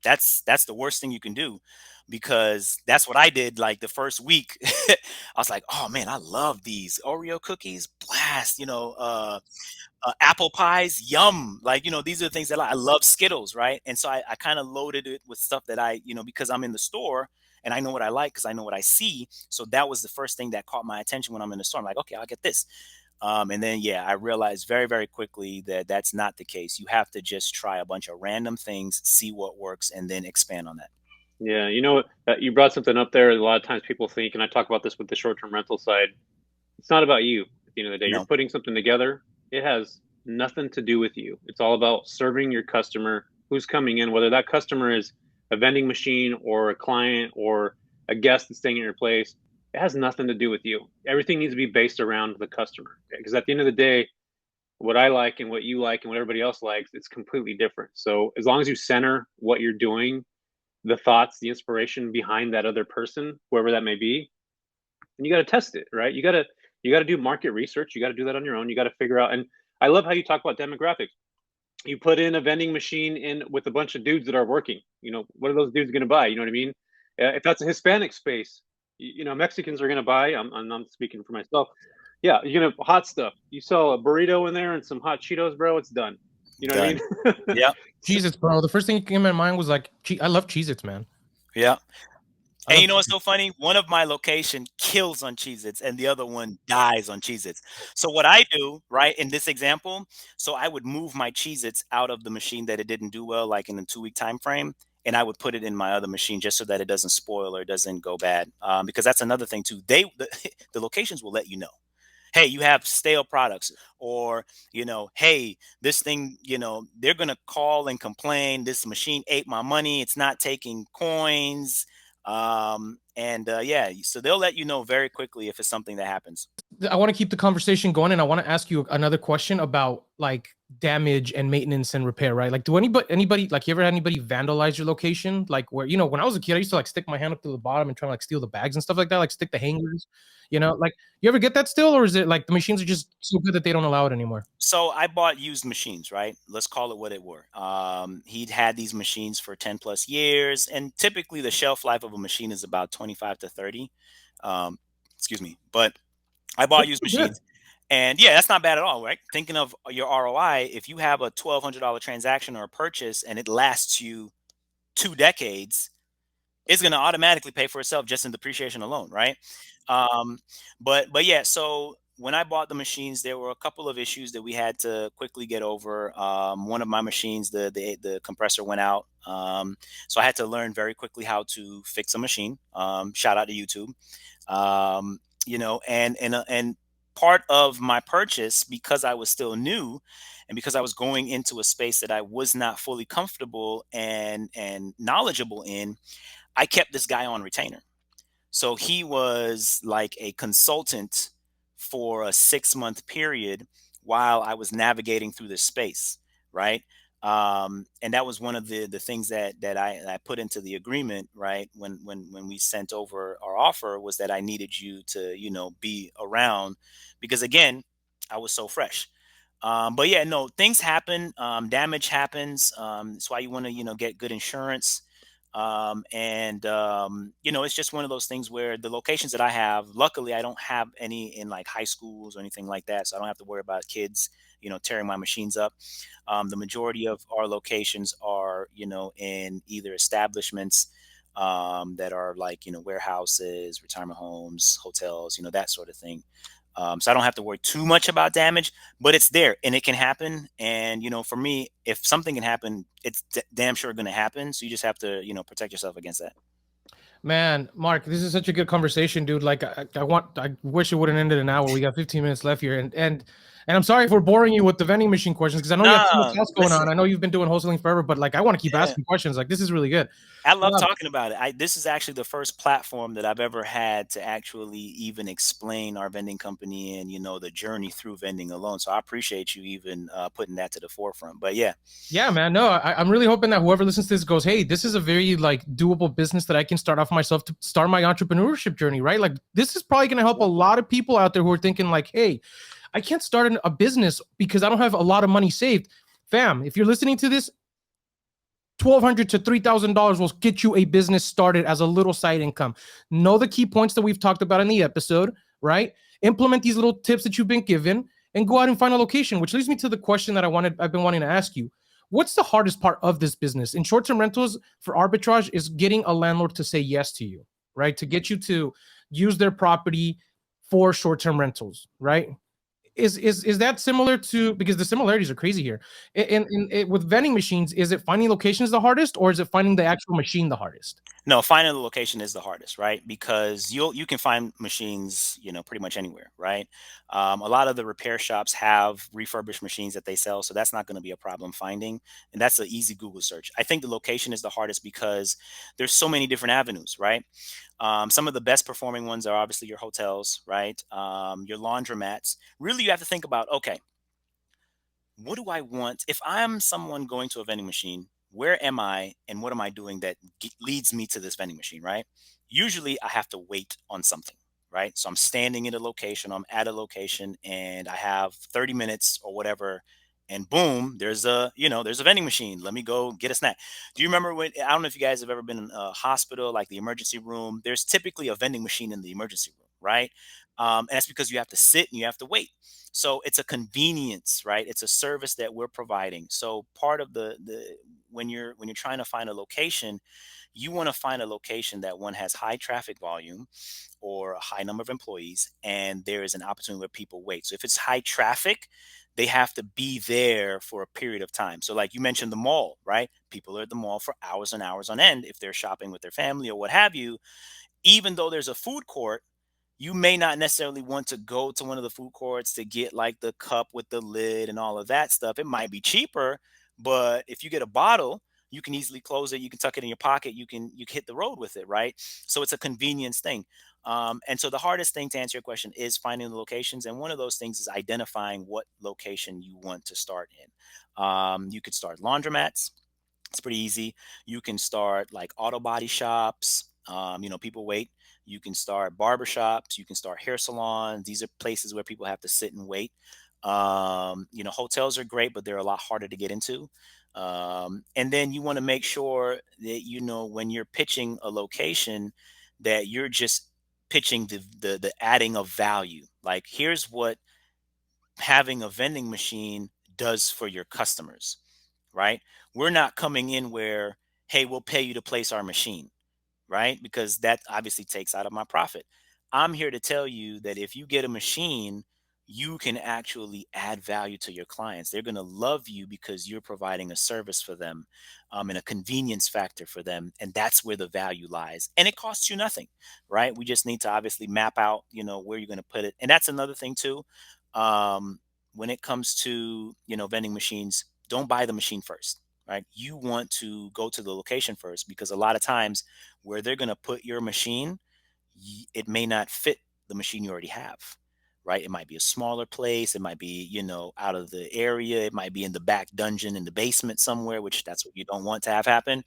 That's the worst thing you can do, because that's what I did like the first week. I was like, oh man, I love these Oreo cookies, blast, apple pies, yum. Like, these are the things that I love. Skittles, right? And so I kind of loaded it with stuff that because I'm in the store and I know what I like because I know what I see. So that was the first thing that caught my attention when I'm in the store. I'm like, okay, I'll get this. And then, yeah, I realized very, very quickly that that's not the case. You have to just try a bunch of random things, see what works, and then expand on that. Yeah, you brought something up there. A lot of times people think, and I talk about this with the short-term rental side, it's not about you. At the end of the day, you're No. putting something together. It has nothing to do with you. It's all about serving your customer who's coming in, whether that customer is a vending machine or a client or a guest that's staying at your place. It has nothing to do with you. Everything needs to be based around the customer. Because at the end of the day, what I like and what you like and what everybody else likes, it's completely different. So as long as you center what you're doing, the thoughts, the inspiration behind that other person, whoever that may be, and you got to test it, right? You got to do market research. You got to do that on your own. You got to figure out. And I love how you talk about demographics. You put in a vending machine in with a bunch of dudes that are working. What are those dudes going to buy? You know what I mean? If that's a Hispanic space, Mexicans are going to buy. I'm speaking for myself. Yeah, hot stuff. You sell a burrito in there and some hot Cheetos, bro. It's done. You know what I Done. mean? Yeah. Cheez-Its, bro. The first thing that came in my mind was like, I love Cheez-Its, man. Yeah. I And love you know what's so Cheez-Its. funny? One of my location kills on Cheez-Its and the other one dies on Cheez-Its. So what I do, right, in this example, so I would move my Cheez-Its out of the machine that it didn't do well, like in a 2-week time frame, and I would put it in my other machine just so that it doesn't spoil or it doesn't go bad. Because that's another thing too. The locations will let you know. Hey, you have stale products, or hey, this thing, they're gonna call and complain. This machine ate my money. It's not taking coins. And yeah, so they'll let you know very quickly if it's something that happens. I want to keep the conversation going, and I want to ask you another question about like damage and maintenance and repair, right? Like, do anybody like you ever had anybody vandalize your location? Like, where when I was a kid, I used to like stick my hand up to the bottom and try to like steal the bags and stuff like that, like stick the hangers. Like you ever get that still, or is it like the machines are just so good that they don't allow it anymore? So I bought used machines, right? Let's call it what it were. He'd had these machines for 10 plus years, and typically the shelf life of a machine is about 25 to 30. Um, excuse me, but I bought That's used pretty good. machines. And yeah, that's not bad at all, right? Thinking of your ROI, if you have a $1,200 transaction or a purchase and it lasts you 2 decades, it's going to automatically pay for itself just in depreciation alone, right? Um, but yeah, so when I bought the machines, there were a couple of issues that we had to quickly get over. One of my machines, the compressor went out, so I had to learn very quickly how to fix a machine. Shout out to YouTube. And part of my purchase, because I was still new and because I was going into a space that I was not fully comfortable and knowledgeable in, I kept this guy on retainer. So he was like a consultant for a 6-month period while I was navigating through this space, right? And that was one of the things that I put into the agreement, right? When we sent over our offer, was that I needed you to be around, because again, I was so fresh. But yeah, no, things happen. Damage happens. That's why you want to, get good insurance. It's just one of those things where the locations that I have, luckily, I don't have any in like high schools or anything like that. So I don't have to worry about kids, tearing my machines up. The majority of our locations are, in either establishments that are like, warehouses, retirement homes, hotels, that sort of thing. So I don't have to worry too much about damage, but it's there and it can happen. And, for me, if something can happen, it's damn sure going to happen. So you just have to, protect yourself against that. Man, Mark, this is such a good conversation, dude. Like, I wish it wouldn't ended an hour. We got 15 minutes left here, and I'm sorry for boring you with the vending machine questions because I know you have so much No, else going on. listen, I know you've been doing wholesaling forever, but like, I want to keep yeah. asking questions. Like, this is really good. I love Um, talking about it. This is actually the first platform that I've ever had to actually even explain our vending company and the journey through vending alone. So I appreciate you even putting that to the forefront. But yeah, Yeah, man. No, I'm really hoping that whoever listens to this goes, hey, this is a very like doable business that I can start off myself to start my entrepreneurship journey, right? Like this is probably going to help a lot of people out there who are thinking like, hey, I can't start a business because I don't have a lot of money saved. Fam, if you're listening to this, $1,200 to $3,000 will get you a business started as a little side income. Know the key points that we've talked about in the episode, right? Implement these little tips that you've been given and go out and find a location, which leads me to the question that I've been wanting to ask you. What's the hardest part of this business? In short-term rentals for arbitrage is getting a landlord to say yes to you, right? To get you to use their property for short-term rentals, right? Is that similar to, because the similarities are crazy here with vending machines? Is it finding locations the hardest, or is it finding the actual machine the hardest? no, finding the location is the hardest, right? Because you can find machines, pretty much anywhere, right? A lot of the repair shops have refurbished machines that they sell, so that's not going to be a problem finding, and that's an easy Google search. I think the location is the hardest because there's so many different avenues, right? Some of the best performing ones are obviously your hotels, right? Your laundromats. Really, you have to think about, okay, what do I want? If I'm someone going to a vending machine, where am I and what am I doing that leads me to this vending machine, right? Usually I have to wait on something, right? So I'm standing at a location, I'm at a location and I have 30 minutes or whatever. And boom, there's a vending machine. Let me go get a snack. Do you remember when, I don't know if you guys have ever been in a hospital, like the emergency room, there's typically a vending machine in the emergency room, right? And that's because you have to sit and you have to wait. So it's a convenience, right? It's a service that we're providing. So part of the when you're trying to find a location, you want to find a location that one has high traffic volume or a high number of employees, and there is an opportunity where people wait. So if it's high traffic, they have to be there for a period of time. So like you mentioned the mall, right? People are at the mall for hours and hours on end if they're shopping with their family or what have you. Even though there's a food court, you may not necessarily want to go to one of the food courts to get like the cup with the lid and all of that stuff. It might be cheaper, but if you get a bottle, you can easily close it. You can tuck it in your pocket. You can hit the road with it, right? So it's a convenience thing. And so the hardest thing to answer your question is finding the locations, and one of those things is identifying what location you want to start in. You could start laundromats. It's pretty easy. You can start like auto body shops. People wait. You can start barber shops. You can start hair salons. These are places where people have to sit and wait. Hotels are great, but they're a lot harder to get into. And then you want to make sure that when you're pitching a location, that you're just pitching the adding of value. Like here's what having a vending machine does for your customers, right? We're not coming in where, hey, we'll pay you to place our machine, right? Because that obviously takes out of my profit. I'm here to tell you that if you get a machine, you can actually add value to your clients. They're going to love you because you're providing a service for them, and a convenience factor for them. And that's where the value lies. And it costs you nothing, right? We just need to obviously map out, where you're going to put it. And that's another thing too. Um, when it comes to, vending machines, don't buy the machine first, right? You want to go to the location first because a lot of times where they're going to put your machine, it may not fit the machine you already have, right? It might be a smaller place. It might be, out of the area. It might be in the back dungeon in the basement somewhere, which that's what you don't want to have happen.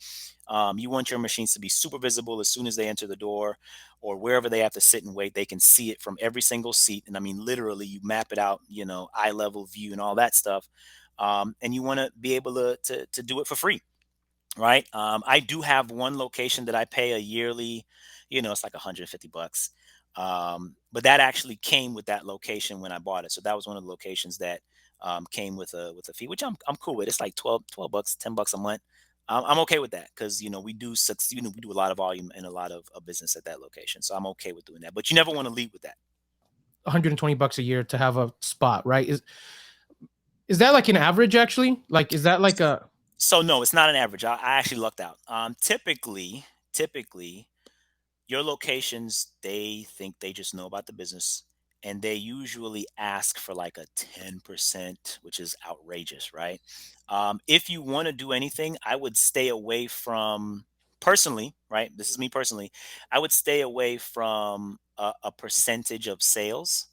You want your machines to be super visible as soon as they enter the door, or wherever they have to sit and wait. They can see it from every single seat. And I mean, literally, you map it out, eye level view and all that stuff. And you want to be able to do it for free. Right. I do have one location that I pay a yearly, it's like $150. But that actually came with that location when I bought it. So that was one of the locations that came with a fee, which I'm cool with. It's like 12 bucks, $10 a month. I'm okay with that because, we do succeed, we do a lot of volume and a lot of business at that location. So I'm okay with doing that. But you never want to lead with that. $120 a year to have a spot, right? Is that like an average actually? Like, is that like a... So no, it's not an average. I actually lucked out. Typically, your locations, they think they just know about the business, and they usually ask for like a 10%, which is outrageous, right? If you want to do anything, I would stay away from, personally, right? This is me personally. I would stay away from a percentage of sales.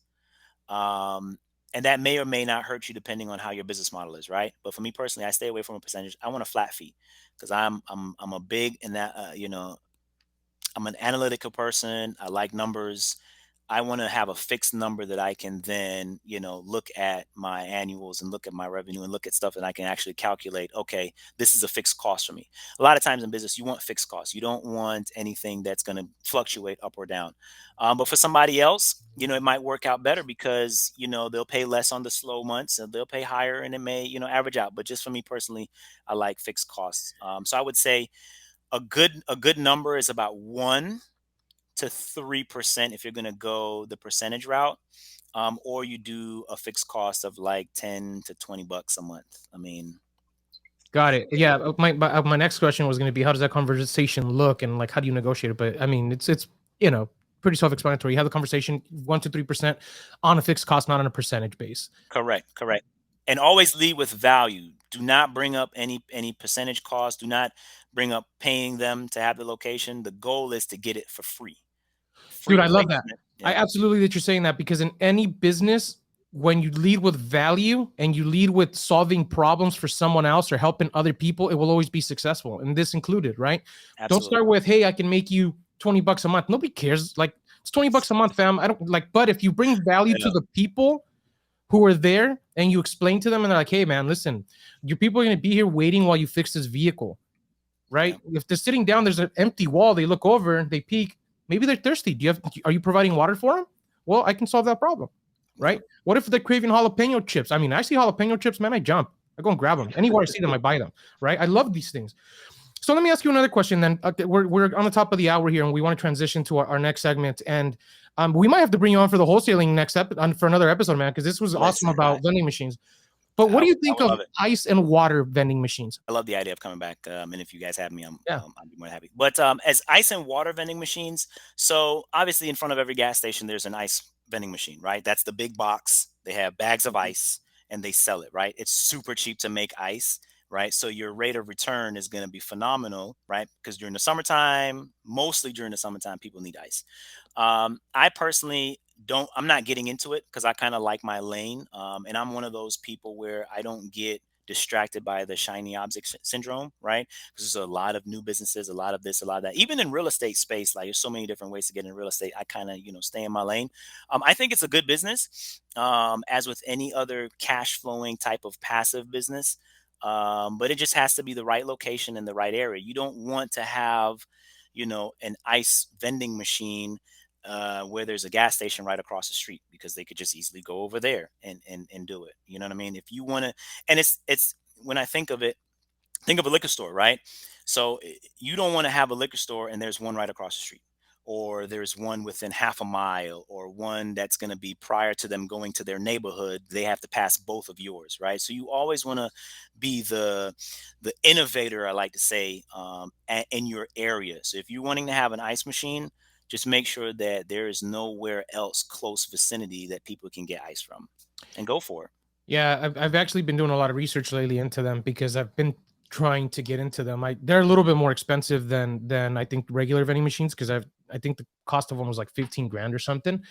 And that may or may not hurt you depending on how your business model is, right? But for me personally, I stay away from a percentage. I want a flat fee because I'm a big in that I'm an analytical person. I like numbers. I want to have a fixed number that I can then, look at my annuals and look at my revenue and look at stuff and I can actually calculate, okay, this is a fixed cost for me. A lot of times in business, you want fixed costs. You don't want anything that's going to fluctuate up or down. But for somebody else, it might work out better because, they'll pay less on the slow months and they'll pay higher and it may, average out. But just for me personally, I like fixed costs. So I would say a good number is about 1 to 3% if you're going to go the percentage route, or you do a fixed cost of like 10 to 20 bucks a month. I mean, Got it. Yeah. My next question was going to be, how does that conversation look, and like, how do you negotiate it? But I mean, it's pretty self-explanatory. You have the conversation 1 to 3% on a fixed cost, not on a percentage base. correct. And always lead with value. Do not bring up any percentage cost. Do not bring up paying them to have the location. The goal is to get it for free. Dude, I love that. placement. I Yeah, absolutely that you're saying that, because in any business, when you lead with value and you lead with solving problems for someone else or helping other people, it will always be successful. And this included, right? Don't absolutely. start with, hey, I can make you $20 a month. Nobody cares. Like, it's $20 a month, fam. I don't like, but if you bring value to Yeah. the people who are there and you explain to them and they're like, hey man, listen, your people are going to be here waiting while you fix this vehicle, right? If they're sitting down, there's an empty wall, they look over, they peek, maybe they're thirsty. Are you providing water for them? Well, I can solve that problem, right? What if they're craving jalapeno chips? I mean, I see jalapeno chips, man, I jump. I go and grab them. Anywhere I see them, I buy them, right? I love these things. So let me ask you another question then. We're on the top of the hour here, and we want to transition to our next segment. And we might have to bring you on for the wholesaling for another episode, man, because this was awesome about vending machines. But what do you think of ice and water vending machines? I love the idea of coming back. And if you guys have me, I'd be more than happy. But as ice and water vending machines, so obviously in front of every gas station, there's an ice vending machine, right? That's the big box. They have bags of ice and they sell it, right? It's super cheap to make ice, right? So your rate of return is going to be phenomenal, right? Because mostly during the summertime, people need ice. I personally I'm not getting into it because I kind of like my lane. And I'm one of those people where I don't get distracted by the shiny object syndrome, right? Because there's a lot of new businesses, a lot of this, a lot of that. Even in real estate space, like there's so many different ways to get in real estate. I kind of, stay in my lane. I think it's a good business, as with any other cash flowing type of passive business. But it just has to be the right location in the right area. You don't want to have, an ice vending machine where there's a gas station right across the street, because they could just easily go over there and do it. You know what I mean? If you want to, and it's when I think of it, think of a liquor store, right? So you don't want to have a liquor store and there's one right across the street, or there's one within half a mile, or one that's going to be prior to them going to their neighborhood. They have to pass both of yours, right? So you always want to be the innovator, I like to say, in your area. So if you're wanting to have an ice machine, just make sure that there is nowhere else close vicinity that people can get ice from, and go for it. Yeah, I've actually been doing a lot of research lately into them, because I've been trying to get into them. They're a little bit more expensive than I think regular vending machines, because I think the cost of them was like 15 grand or something.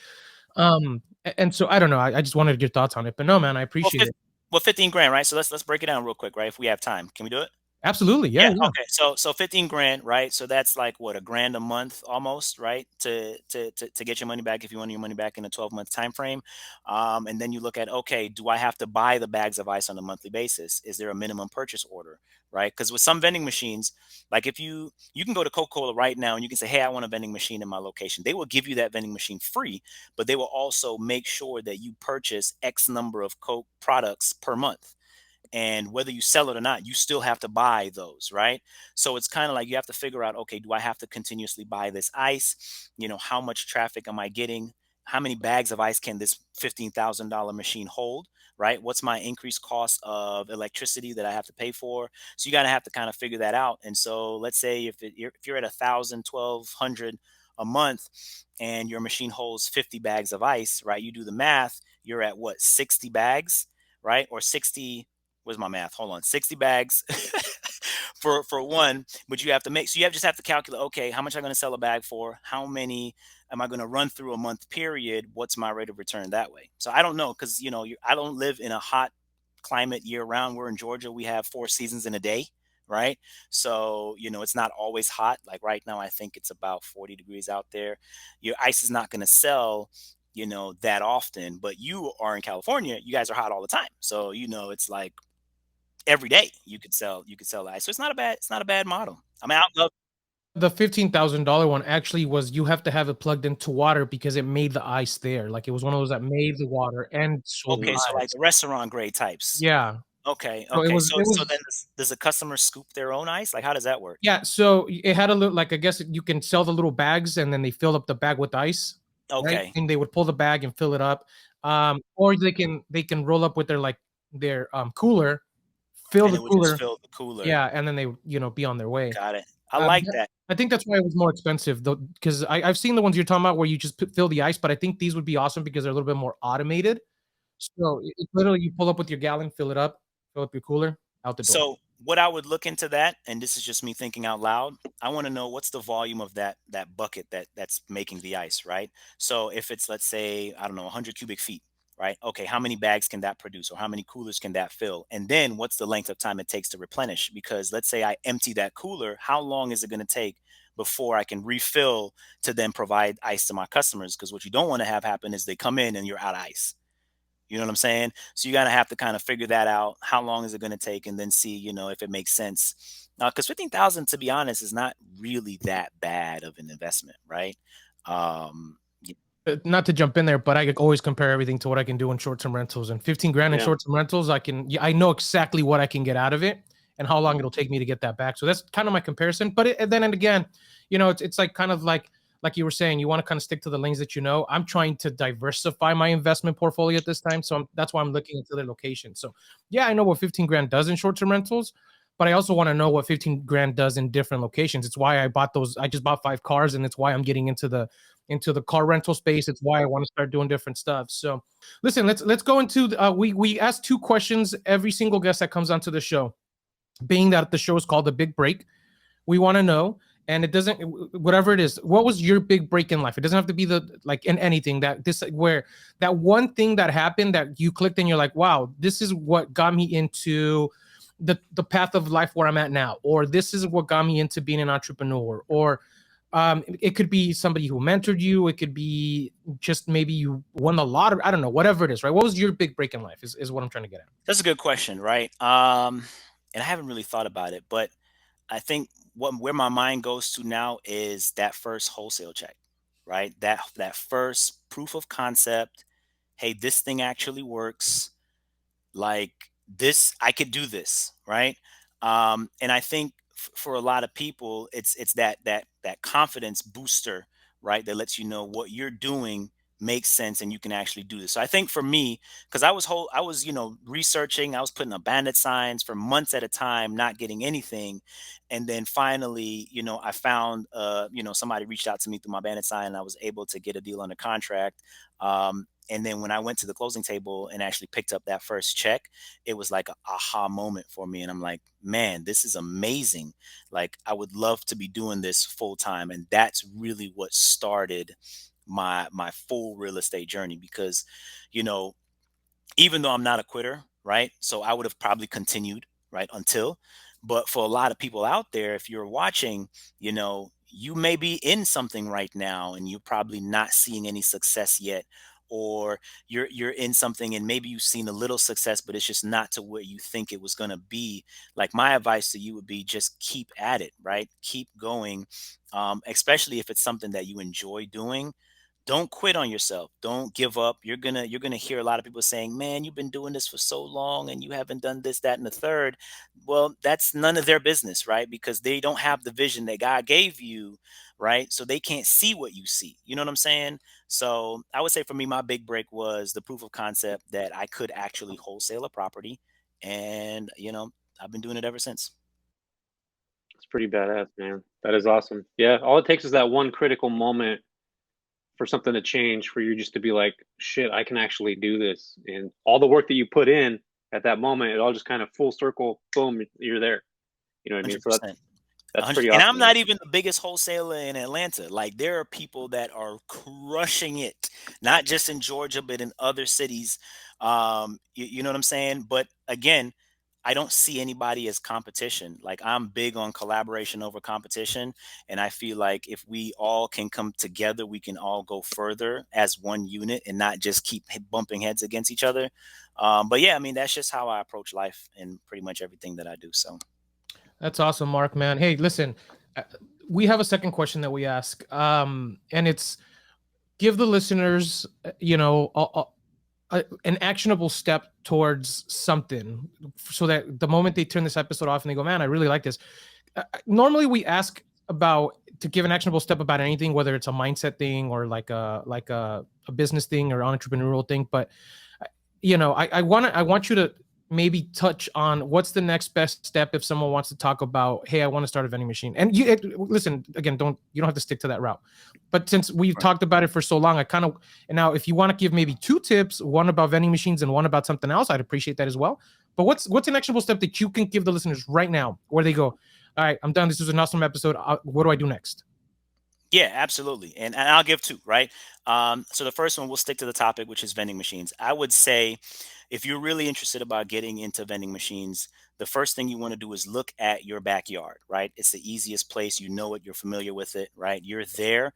And so I don't know. I just wanted your thoughts on it, but no, man, I Well, appreciate it. 15 grand, right? So let's break it down real quick, right? If we have time, can we do it? Absolutely. Yeah. Yeah. Yeah. Okay. So 15 grand, right? So that's like what, a grand a month almost, right? To get your money back if you want your money back in a 12-month time frame. And then you look at, okay, do I have to buy the bags of ice on a monthly basis? Is there a minimum purchase order, right? Because with some vending machines, like if you can go to Coca-Cola right now and you can say, hey, I want a vending machine in my location. They will give you that vending machine free, but they will also make sure that you purchase X number of Coke products per month, and whether you sell it or not, you still have to buy those, right? So it's kind of like you have to figure out, okay, do I have to continuously buy this ice? How much traffic am I getting? How many bags of ice can this $15,000 machine hold, right? What's my increased cost of electricity that I have to pay for? So you got to have to kind of figure that out. And so let's say if you're at 1,000, 1,200 a month and your machine holds 50 bags of ice, right? You do the math, you're at what, 60 bags, right? Or 60, where's my math? Hold on, 60 bags for one, but you have to make, so just have to calculate, okay, how much am I going to sell a bag for? How many am I going to run through a month period? What's my rate of return that way? So I don't know, because I don't live in a hot climate year round. We're in Georgia. We have 4 seasons in a day, right? So, it's not always hot. Like right now, I think it's about 40 degrees out there. Your ice is not going to sell that often, but you are in California, you guys are hot all the time. So, it's like every day you could sell the ice. So it's not a bad model. I mean, I love. The $15,000 one actually was you have to have it plugged into water because it made the ice there. Like it was one of those that made the water and sold the Okay, so like ice. the restaurant grade types. Yeah. Okay, So it okay. was So it so was then does the customer scoop their own ice? Like, how does that work? yeah, so it had a little, like, I guess you can sell the little bags and then they fill up the bag with ice, right? Okay, And they would pull the bag and fill it up. Or they can roll up with their cooler, fill and the it would just cooler, fill the cooler. yeah, and then they would, be on their way. Got it. I like But that. I think that's why it was more expensive though, because I've seen the ones you're talking about where you just fill the ice, but I think these would be awesome because they're a little bit more automated. So it's literally you pull up with your gallon, fill up your cooler, out the door. So what I would look into that, and this is just me thinking out loud, I want to know what's the volume of that bucket that's making the ice, right? So if it's, let's say, I don't know, 100 cubic feet, right? Okay, how many bags can that produce, or how many coolers can that fill? And then what's the length of time it takes to replenish? Because let's say I empty that cooler, how long is it going to take before I can refill to then provide ice to my customers? Because what you don't want to have happen is they come in and you're out of ice. You know what I'm saying? So you gotta have to kind of figure that out. How long is it gonna take, and then see, if it makes sense. Because 15,000, to be honest, is not really that bad of an investment, right? Y- Not to jump in there, but I could always compare everything to what I can do in short-term rentals. And 15 grand in Yeah. short-term rentals, I know exactly what I can get out of it and how long it'll take me to get that back. So that's kind of my comparison. But and then and again, it's like kind of like you were saying, you want to kind of stick to the lanes that you know. I'm trying to diversify my investment portfolio at this time, so that's why I'm looking into the location. So yeah, I know what 15 grand does in short-term rentals, but I also want to know what 15 grand does in different locations. It's why I bought those. I just bought 5 cars, and it's why I'm getting into the car rental space. It's why I want to start doing different stuff. So listen, let's go into we ask 2 questions every single guest that comes onto the show. Being that the show is called The Big Break, we want to know, and it doesn't, whatever it is, what was your big break in life? It doesn't have to be like in anything, where that one thing that happened that you clicked and you're like, wow, this is what got me into the path of life where I'm at now, or this is what got me into being an entrepreneur, or it could be somebody who mentored you. It could be just maybe you won the lottery. I don't know, whatever it is, right? What was your big break in life is what I'm trying to get at. That's a good question, right? And I haven't really thought about it, but I think where my mind goes to now is that first wholesale check, right? That first proof of concept. Hey, this thing actually works. Like, this, I could do this, right? And I think for a lot of people, it's that confidence booster, right, that lets you know what you're doing makes sense and you can actually do this. So I think for me, because I was researching, I was putting up bandit signs for months at a time, not getting anything. And then finally, I found somebody reached out to me through my bandit sign, and I was able to get a deal under contract. And then when I went to the closing table and actually picked up that first check, it was like a aha moment for me. And I'm like, man, this is amazing. Like, I would love to be doing this full time. And that's really what started my full real estate journey, because, you know, even though I'm not a quitter, right? So I would have probably continued, right, until. But for a lot of people out there, if you're watching, you know, you may be in something right now and you're probably not seeing any success yet, or you're in something and maybe you've seen a little success, but it's just not to where you think it was going to be. Like, my advice to you would be just keep at it, right? Keep going, especially if it's something that you enjoy doing. Don't quit on yourself. Don't give up. You're gonna hear a lot of people saying, "Man, you've been doing this for so long and you haven't done this, that, and the third." Well, that's none of their business, right? Because they don't have the vision that God gave you, right? So they can't see what you see. You know what I'm saying? So I would say for me, my big break was the proof of concept that I could actually wholesale a property, and I've been doing it ever since. It's pretty badass, man. That is awesome. Yeah, all it takes is that one critical moment for something to change, for you just to be like, shit, I can actually do this. And all the work that you put in at that moment, it all just kind of full circle, boom, you're there. You know what I mean? So 100%. that's pretty And I'm awesome, man. not even the biggest wholesaler in Atlanta. Like, there are people that are crushing it, not just in Georgia, but in other cities. You know what I'm saying? But again, I don't see anybody as competition. Like, I'm big on collaboration over competition. And I feel like if we all can come together, we can all go further as one unit and not just keep bumping heads against each other. But yeah, I mean, that's just how I approach life and pretty much everything that I do. So. That's awesome, Mark, man. Hey, listen, uh, we have a second question that we ask, and it's give the listeners, an actionable step towards something, so that the moment they turn this episode off and they go, man, I really like this. Normally, we ask about to give an actionable step about anything, whether it's a mindset thing or like a business thing or entrepreneurial thing. But I want you to maybe touch on what's the next best step if someone wants to talk about, hey, I want to start a vending machine. And listen, again, you don't have to stick to that route. But since we've talked about it for so long, and now if you want to give maybe 2 tips, one about vending machines and one about something else, I'd appreciate that as well. But what's an actionable step that you can give the listeners right now where they go, all right, I'm done. This was an awesome episode. What do I do next? Yeah, absolutely. And I'll give 2, right? So the first one, we'll stick to the topic, which is vending machines. I would say if you're really interested about getting into vending machines, the first thing you want to do is look at your backyard, right? It's the easiest place. You know it, you're familiar with it, right? You're there.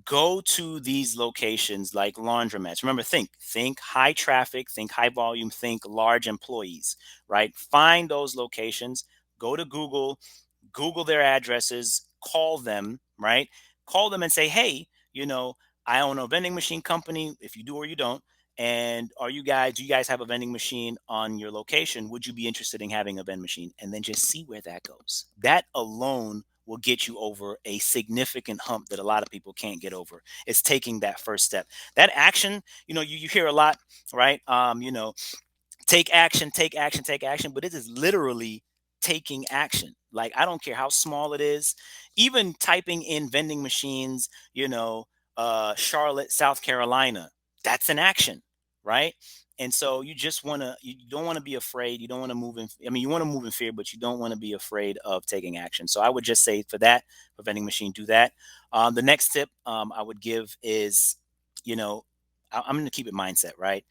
Go to these locations like laundromats. Remember, think high traffic, think high volume, think large employees, right? Find those locations, go to Google their addresses, call them, right? Call them and say, hey, I own a vending machine company, if you do or you don't. And do you guys have a vending machine on your location? Would you be interested in having a vending machine? And then just see where that goes. That alone will get you over a significant hump that a lot of people can't get over. It's taking that first step. That action, you hear a lot, right? Take action, take action, take action. But it is literally taking action. Like, I don't care how small it is, even typing in vending machines, Charlotte, South Carolina, that's an action, right? And so you don't want to be afraid. You don't want to move in. I mean, you want to move in fear, but you don't want to be afraid of taking action. So I would just say for vending machine, do that. The next tip I would give is, I'm going to keep it mindset, right?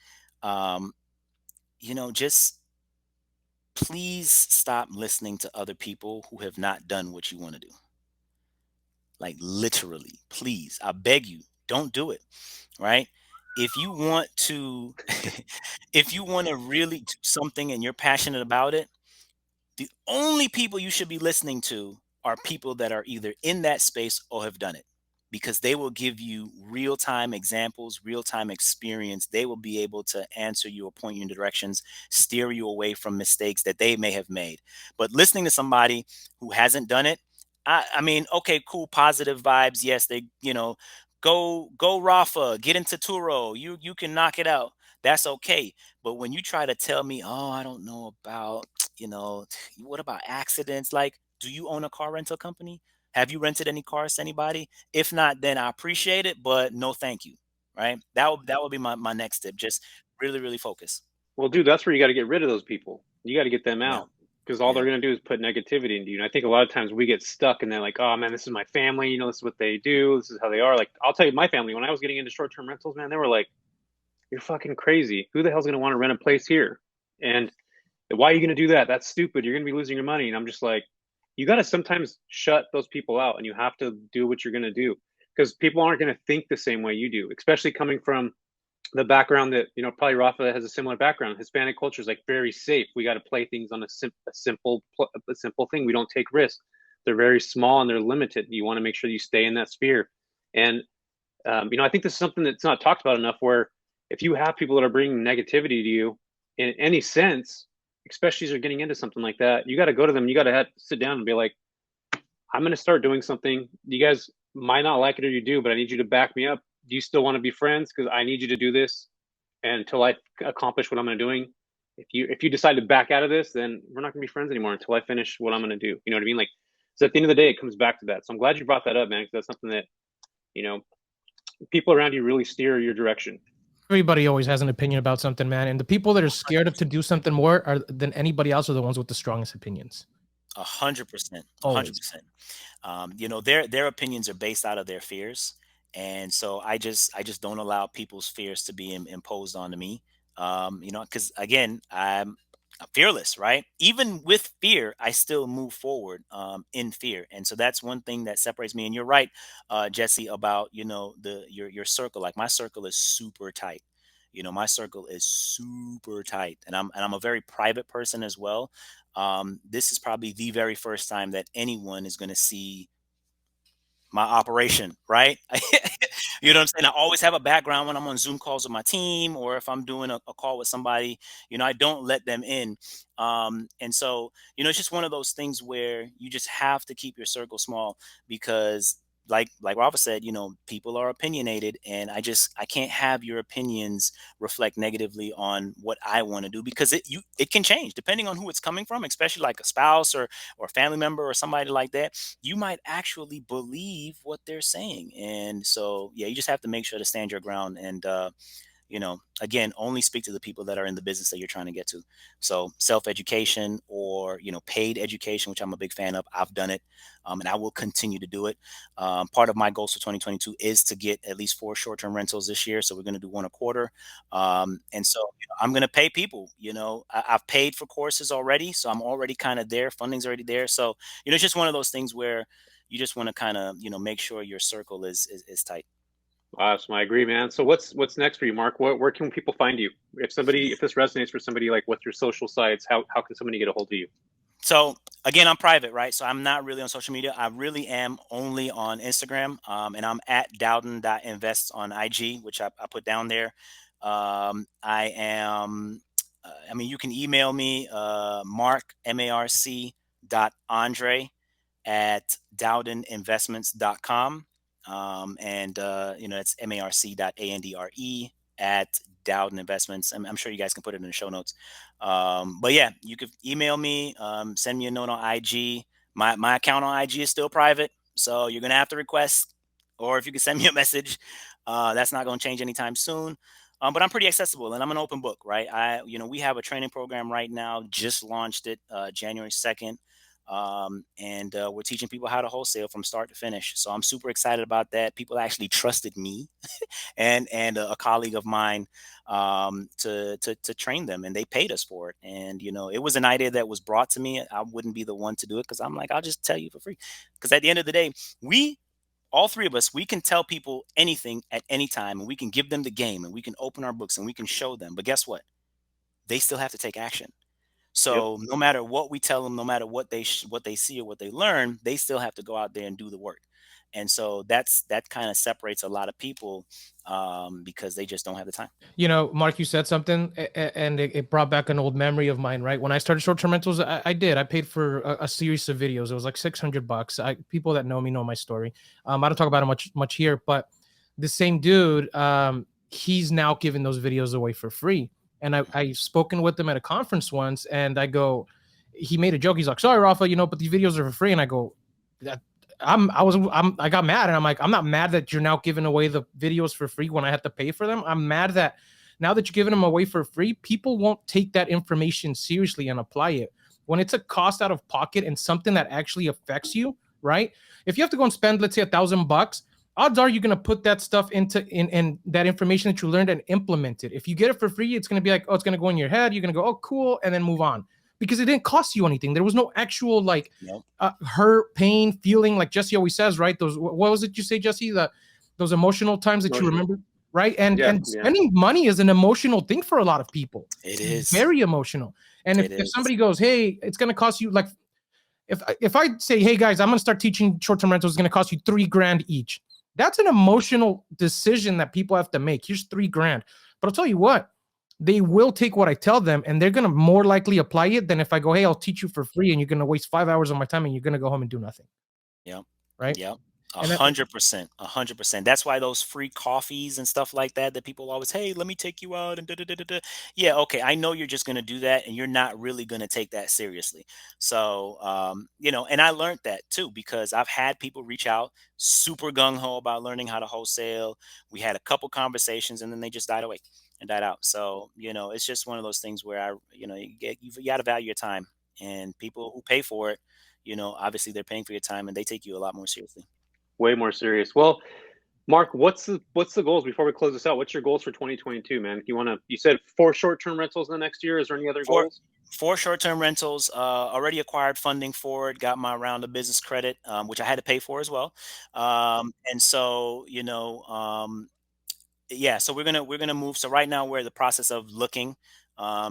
Just please stop listening to other people who have not done what you want to do. Like, literally, please, I beg you, don't do it. Right? If you want to, if you want to really do something and you're passionate about it, the only people you should be listening to are people that are either in that space or have done it, because they will give you real-time examples, real-time experience. They will be able to answer you or point you in directions, steer you away from mistakes that they may have made. But listening to somebody who hasn't done it, I mean, okay, cool, positive vibes. Yes, go Rafa, get into Turo. You can knock it out. That's okay. But when you try to tell me, oh, I don't know about, what about accidents? Like, do you own a car rental company? Have you rented any cars to anybody? If not, then I appreciate it, but no, thank you. Right? That would be my next tip. Just really, really focus. Well, dude, that's where you got to get rid of those people. You got to get them Yeah. out. because all they're going to do is put negativity into you. And I think a lot of times we get stuck and they're like, oh man, this is my family. You know, this is what they do. This is how they are. Like, I'll tell you, my family, when I was getting into short-term rentals, man, they were like, you're fucking crazy. Who the hell's going to want to rent a place here? And why are you going to do that? That's stupid. You're going to be losing your money. And I'm just like, you got to sometimes shut those people out, and you have to do what you're going to do, because people aren't going to think the same way you do, especially coming from the background that, you know, probably Rafa has a similar background. Hispanic culture is like very safe. We got to play things on a simple thing. We don't take risks. They're very small and they're limited. You want to make sure you stay in that sphere. And, you know, I think this is something that's not talked about enough, where if you have people that are bringing negativity to you in any sense, especially as you're getting into something like that, you got to go to them. You got to sit down and be like, I'm going to start doing something. You guys might not like it, or you do, but I need you to back me up. Do you still want to be friends? Because I need you to do this until I accomplish what I'm going to doing. If you decide to back out of this, then we're not going to be friends anymore until I finish what I'm going to do. You know what I mean? Like, so at the end of the day, it comes back to that. So I'm glad you brought that up, man, because that's something that, you know, people around you really steer your direction. Everybody always has an opinion about something, man. And the people that are scared to do something more than anybody else are the ones with the strongest opinions. 100%. 100%. You know, their opinions are based out of their fears. And so I just don't allow people's fears to be imposed onto me. You know, because again, I'm fearless, right? Even with fear, I still move forward in fear. And so that's one thing that separates me. And you're right, Jesse, about, you know, your circle. Like, my circle is super tight. You know, my circle is super tight, and I'm a very private person as well. This is probably the very first time that anyone is going to see my operation, right? You know what I'm saying? I always have a background when I'm on Zoom calls with my team, or if I'm doing a call with somebody, you know, I don't let them in. And so, you know, it's just one of those things where you just have to keep your circle small, because like Rafa said, you know, people are opinionated, and I can't have your opinions reflect negatively on what I want to do, because it can change depending on who it's coming from, especially like a spouse or a family member or somebody like that. You might actually believe what they're saying. And so, yeah, you just have to make sure to stand your ground, and you know, again, only speak to the people that are in the business that you're trying to get to. So self-education, or, you know, paid education, which I'm a big fan of. I've done it, and I will continue to do it. Part of my goals for 2022 is to get at least 4 short-term rentals this year. So we're going to do 1 a quarter. And so, you know, I'm going to pay people. You know, I've paid for courses already, so I'm already kind of there. Funding's already there. So, you know, it's just one of those things where you just want to kind of, you know, make sure your circle is tight. Awesome. I agree, man. So what's next for you, Mark? Where can people find you? If this resonates for somebody, like, what's your social sites? How can somebody get a hold of you? So again, I'm private, right? So I'm not really on social media. I really am only on Instagram. And I'm at Dowden.invest on IG, which I put down there. I am, I mean, you can email me, Marc, MARC .Andre at DowdenInvestments.com. And you know, it's MARC.ANDRE at Dowden Investments. I'm sure you guys can put it in the show notes. But yeah, you could email me, send me a note on IG. My account on IG is still private, so you're gonna have to request, or if you can send me a message, that's not gonna change anytime soon. But I'm pretty accessible, and I'm an open book, right? You know, we have a training program right now, just launched it January 2nd. And we're teaching people how to wholesale from start to finish. So I'm super excited about that. People actually trusted me and a colleague of mine to train them, and they paid us for it. And, you know, it was an idea that was brought to me. I wouldn't be the one to do it, because I'm like, I'll just tell you for free. Because at the end of the day, all 3 of us, we can tell people anything at any time, and we can give them the game, and we can open our books and we can show them. But guess what? They still have to take action. So no matter what we tell them, no matter what they see or what they learn, they still have to go out there and do the work. And so that kind of separates a lot of people because they just don't have the time. You know, Mark, you said something, and it brought back an old memory of mine, right? When I started short-term rentals, I paid for a series of videos. It was like $600. People that know me know my story. I don't talk about it much here, but the same dude, he's now giving those videos away for free. And I've spoken with him at a conference once, and I go, he made a joke. He's like, sorry, Rafa, you know, but these videos are for free. And I go, I got mad, and I'm like, I'm not mad that you're now giving away the videos for free when I had to pay for them. I'm mad that now that you're giving them away for free, people won't take that information seriously and apply it. when it's a cost out of pocket and something that actually affects you, right? If you have to go and spend, let's say $1,000, odds are you're going to put that stuff into in that information that you learned and implement it. If you get it for free, it's going to be like, oh, it's going to go in your head. You're going to go, oh, cool, and then move on, because it didn't cost you anything. There was no actual like hurt, pain, feeling, like Jesse always says, right? Those, what was it you say, Jesse? Those emotional times that you remember, right? And spending money is an emotional thing for a lot of people. It is very emotional. And if somebody goes, hey, it's going to cost you, like, if I say, hey guys, I'm going to start teaching short-term rentals, it's going to cost you $3,000 each. That's an emotional decision that people have to make. Here's $3,000. But I'll tell you what, they will take what I tell them, and they're going to more likely apply it than if I go, hey, I'll teach you for free, and you're going to waste 5 hours of my time, and you're going to go home and do nothing. Yeah. Right. Yeah. 100%. 100%. That's why those free coffees and stuff like that people always, hey, let me take you out and da. Yeah, okay. I know you're just going to do that, and you're not really going to take that seriously. So, you know, and I learned that too, because I've had people reach out super gung-ho about learning how to wholesale. We had a couple conversations, and then they just died away and died out. So, you know, it's just one of those things where you got to value your time, and people who pay for it, you know, obviously they're paying for your time, and they take you a lot more seriously. Way more serious. Well, Mark, what's the goals before we close this out? What's your goals for 2022, man? You said 4 short-term rentals in the next year. Is there any other goals? 4 short-term rentals. Already acquired funding for it. Got my round of business credit, which I had to pay for as well. And so, you know, yeah. So we're gonna move. So right now we're in the process of looking.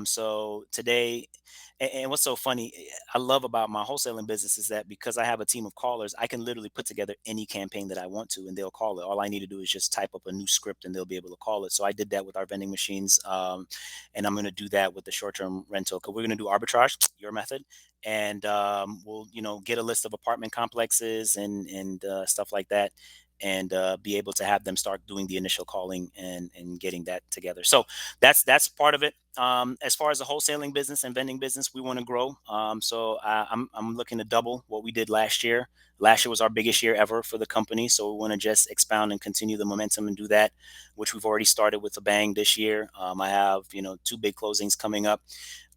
So today. And what's so funny, I love about my wholesaling business is that because I have a team of callers, I can literally put together any campaign that I want to, and they'll call it. All I need to do is just type up a new script, and they'll be able to call it. So I did that with our vending machines, and I'm going to do that with the short-term rental, because we're going to do arbitrage, your method, and we'll, you know, get a list of apartment complexes and stuff like that, and be able to have them start doing the initial calling and getting that together. So that's part of it. As far as the wholesaling business and vending business, we want to grow. So I'm looking to double what we did last year. Last year was our biggest year ever for the company. So we want to just expound and continue the momentum and do that, which we've already started with a bang this year. I have, you know, 2 big closings coming up.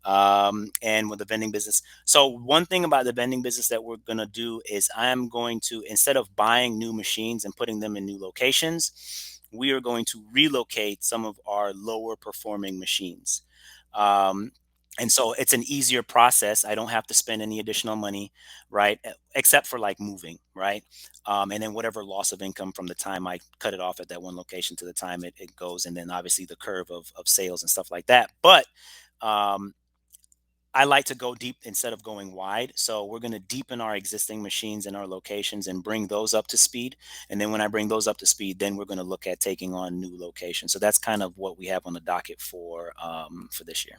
And with the vending business. So one thing about the vending business that we're going to do is I'm going to, instead of buying new machines and putting them in new locations, we are going to relocate some of our lower performing machines. And so it's an easier process. I don't have to spend any additional money, right? Except for like moving, right? And then whatever loss of income from the time I cut it off at that one location to the time it goes. And then obviously the curve of sales and stuff like that. But, I like to go deep instead of going wide. So we're going to deepen our existing machines in our locations and bring those up to speed. And then when I bring those up to speed, then we're going to look at taking on new locations. So that's kind of what we have on the docket for this year.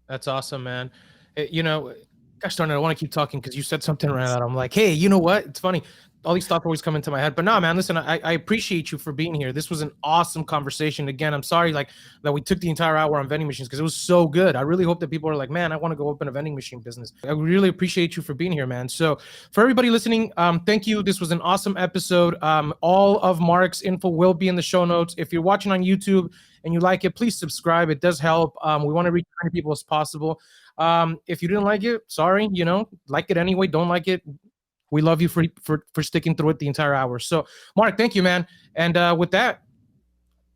That's awesome, man. You know, gosh darn it, I want to keep talking because you said something right out. I'm like, hey, you know what? It's funny. All these thoughts always come into my head. But no, man, listen, I appreciate you for being here. This was an awesome conversation. Again, I'm sorry like that we took the entire hour on vending machines because it was so good. I really hope that people are like, man, I want to go open a vending machine business. I really appreciate you for being here, man. So for everybody listening, thank you. This was an awesome episode. All of Marc's info will be in the show notes. If you're watching on YouTube and you like it, please subscribe. It does help. We want to reach as many people as possible. If you didn't like it, sorry, you know, like it anyway, don't like it. We love you for sticking through it the entire hour. So, Marc, thank you, man. And with that,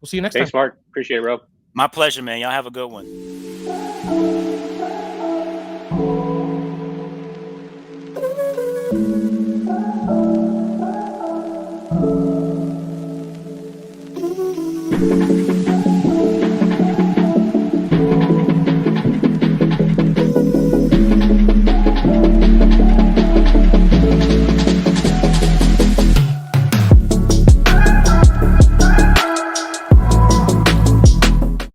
we'll see you next time. Thanks, Marc. Appreciate it, bro. My pleasure, man. Y'all have a good one.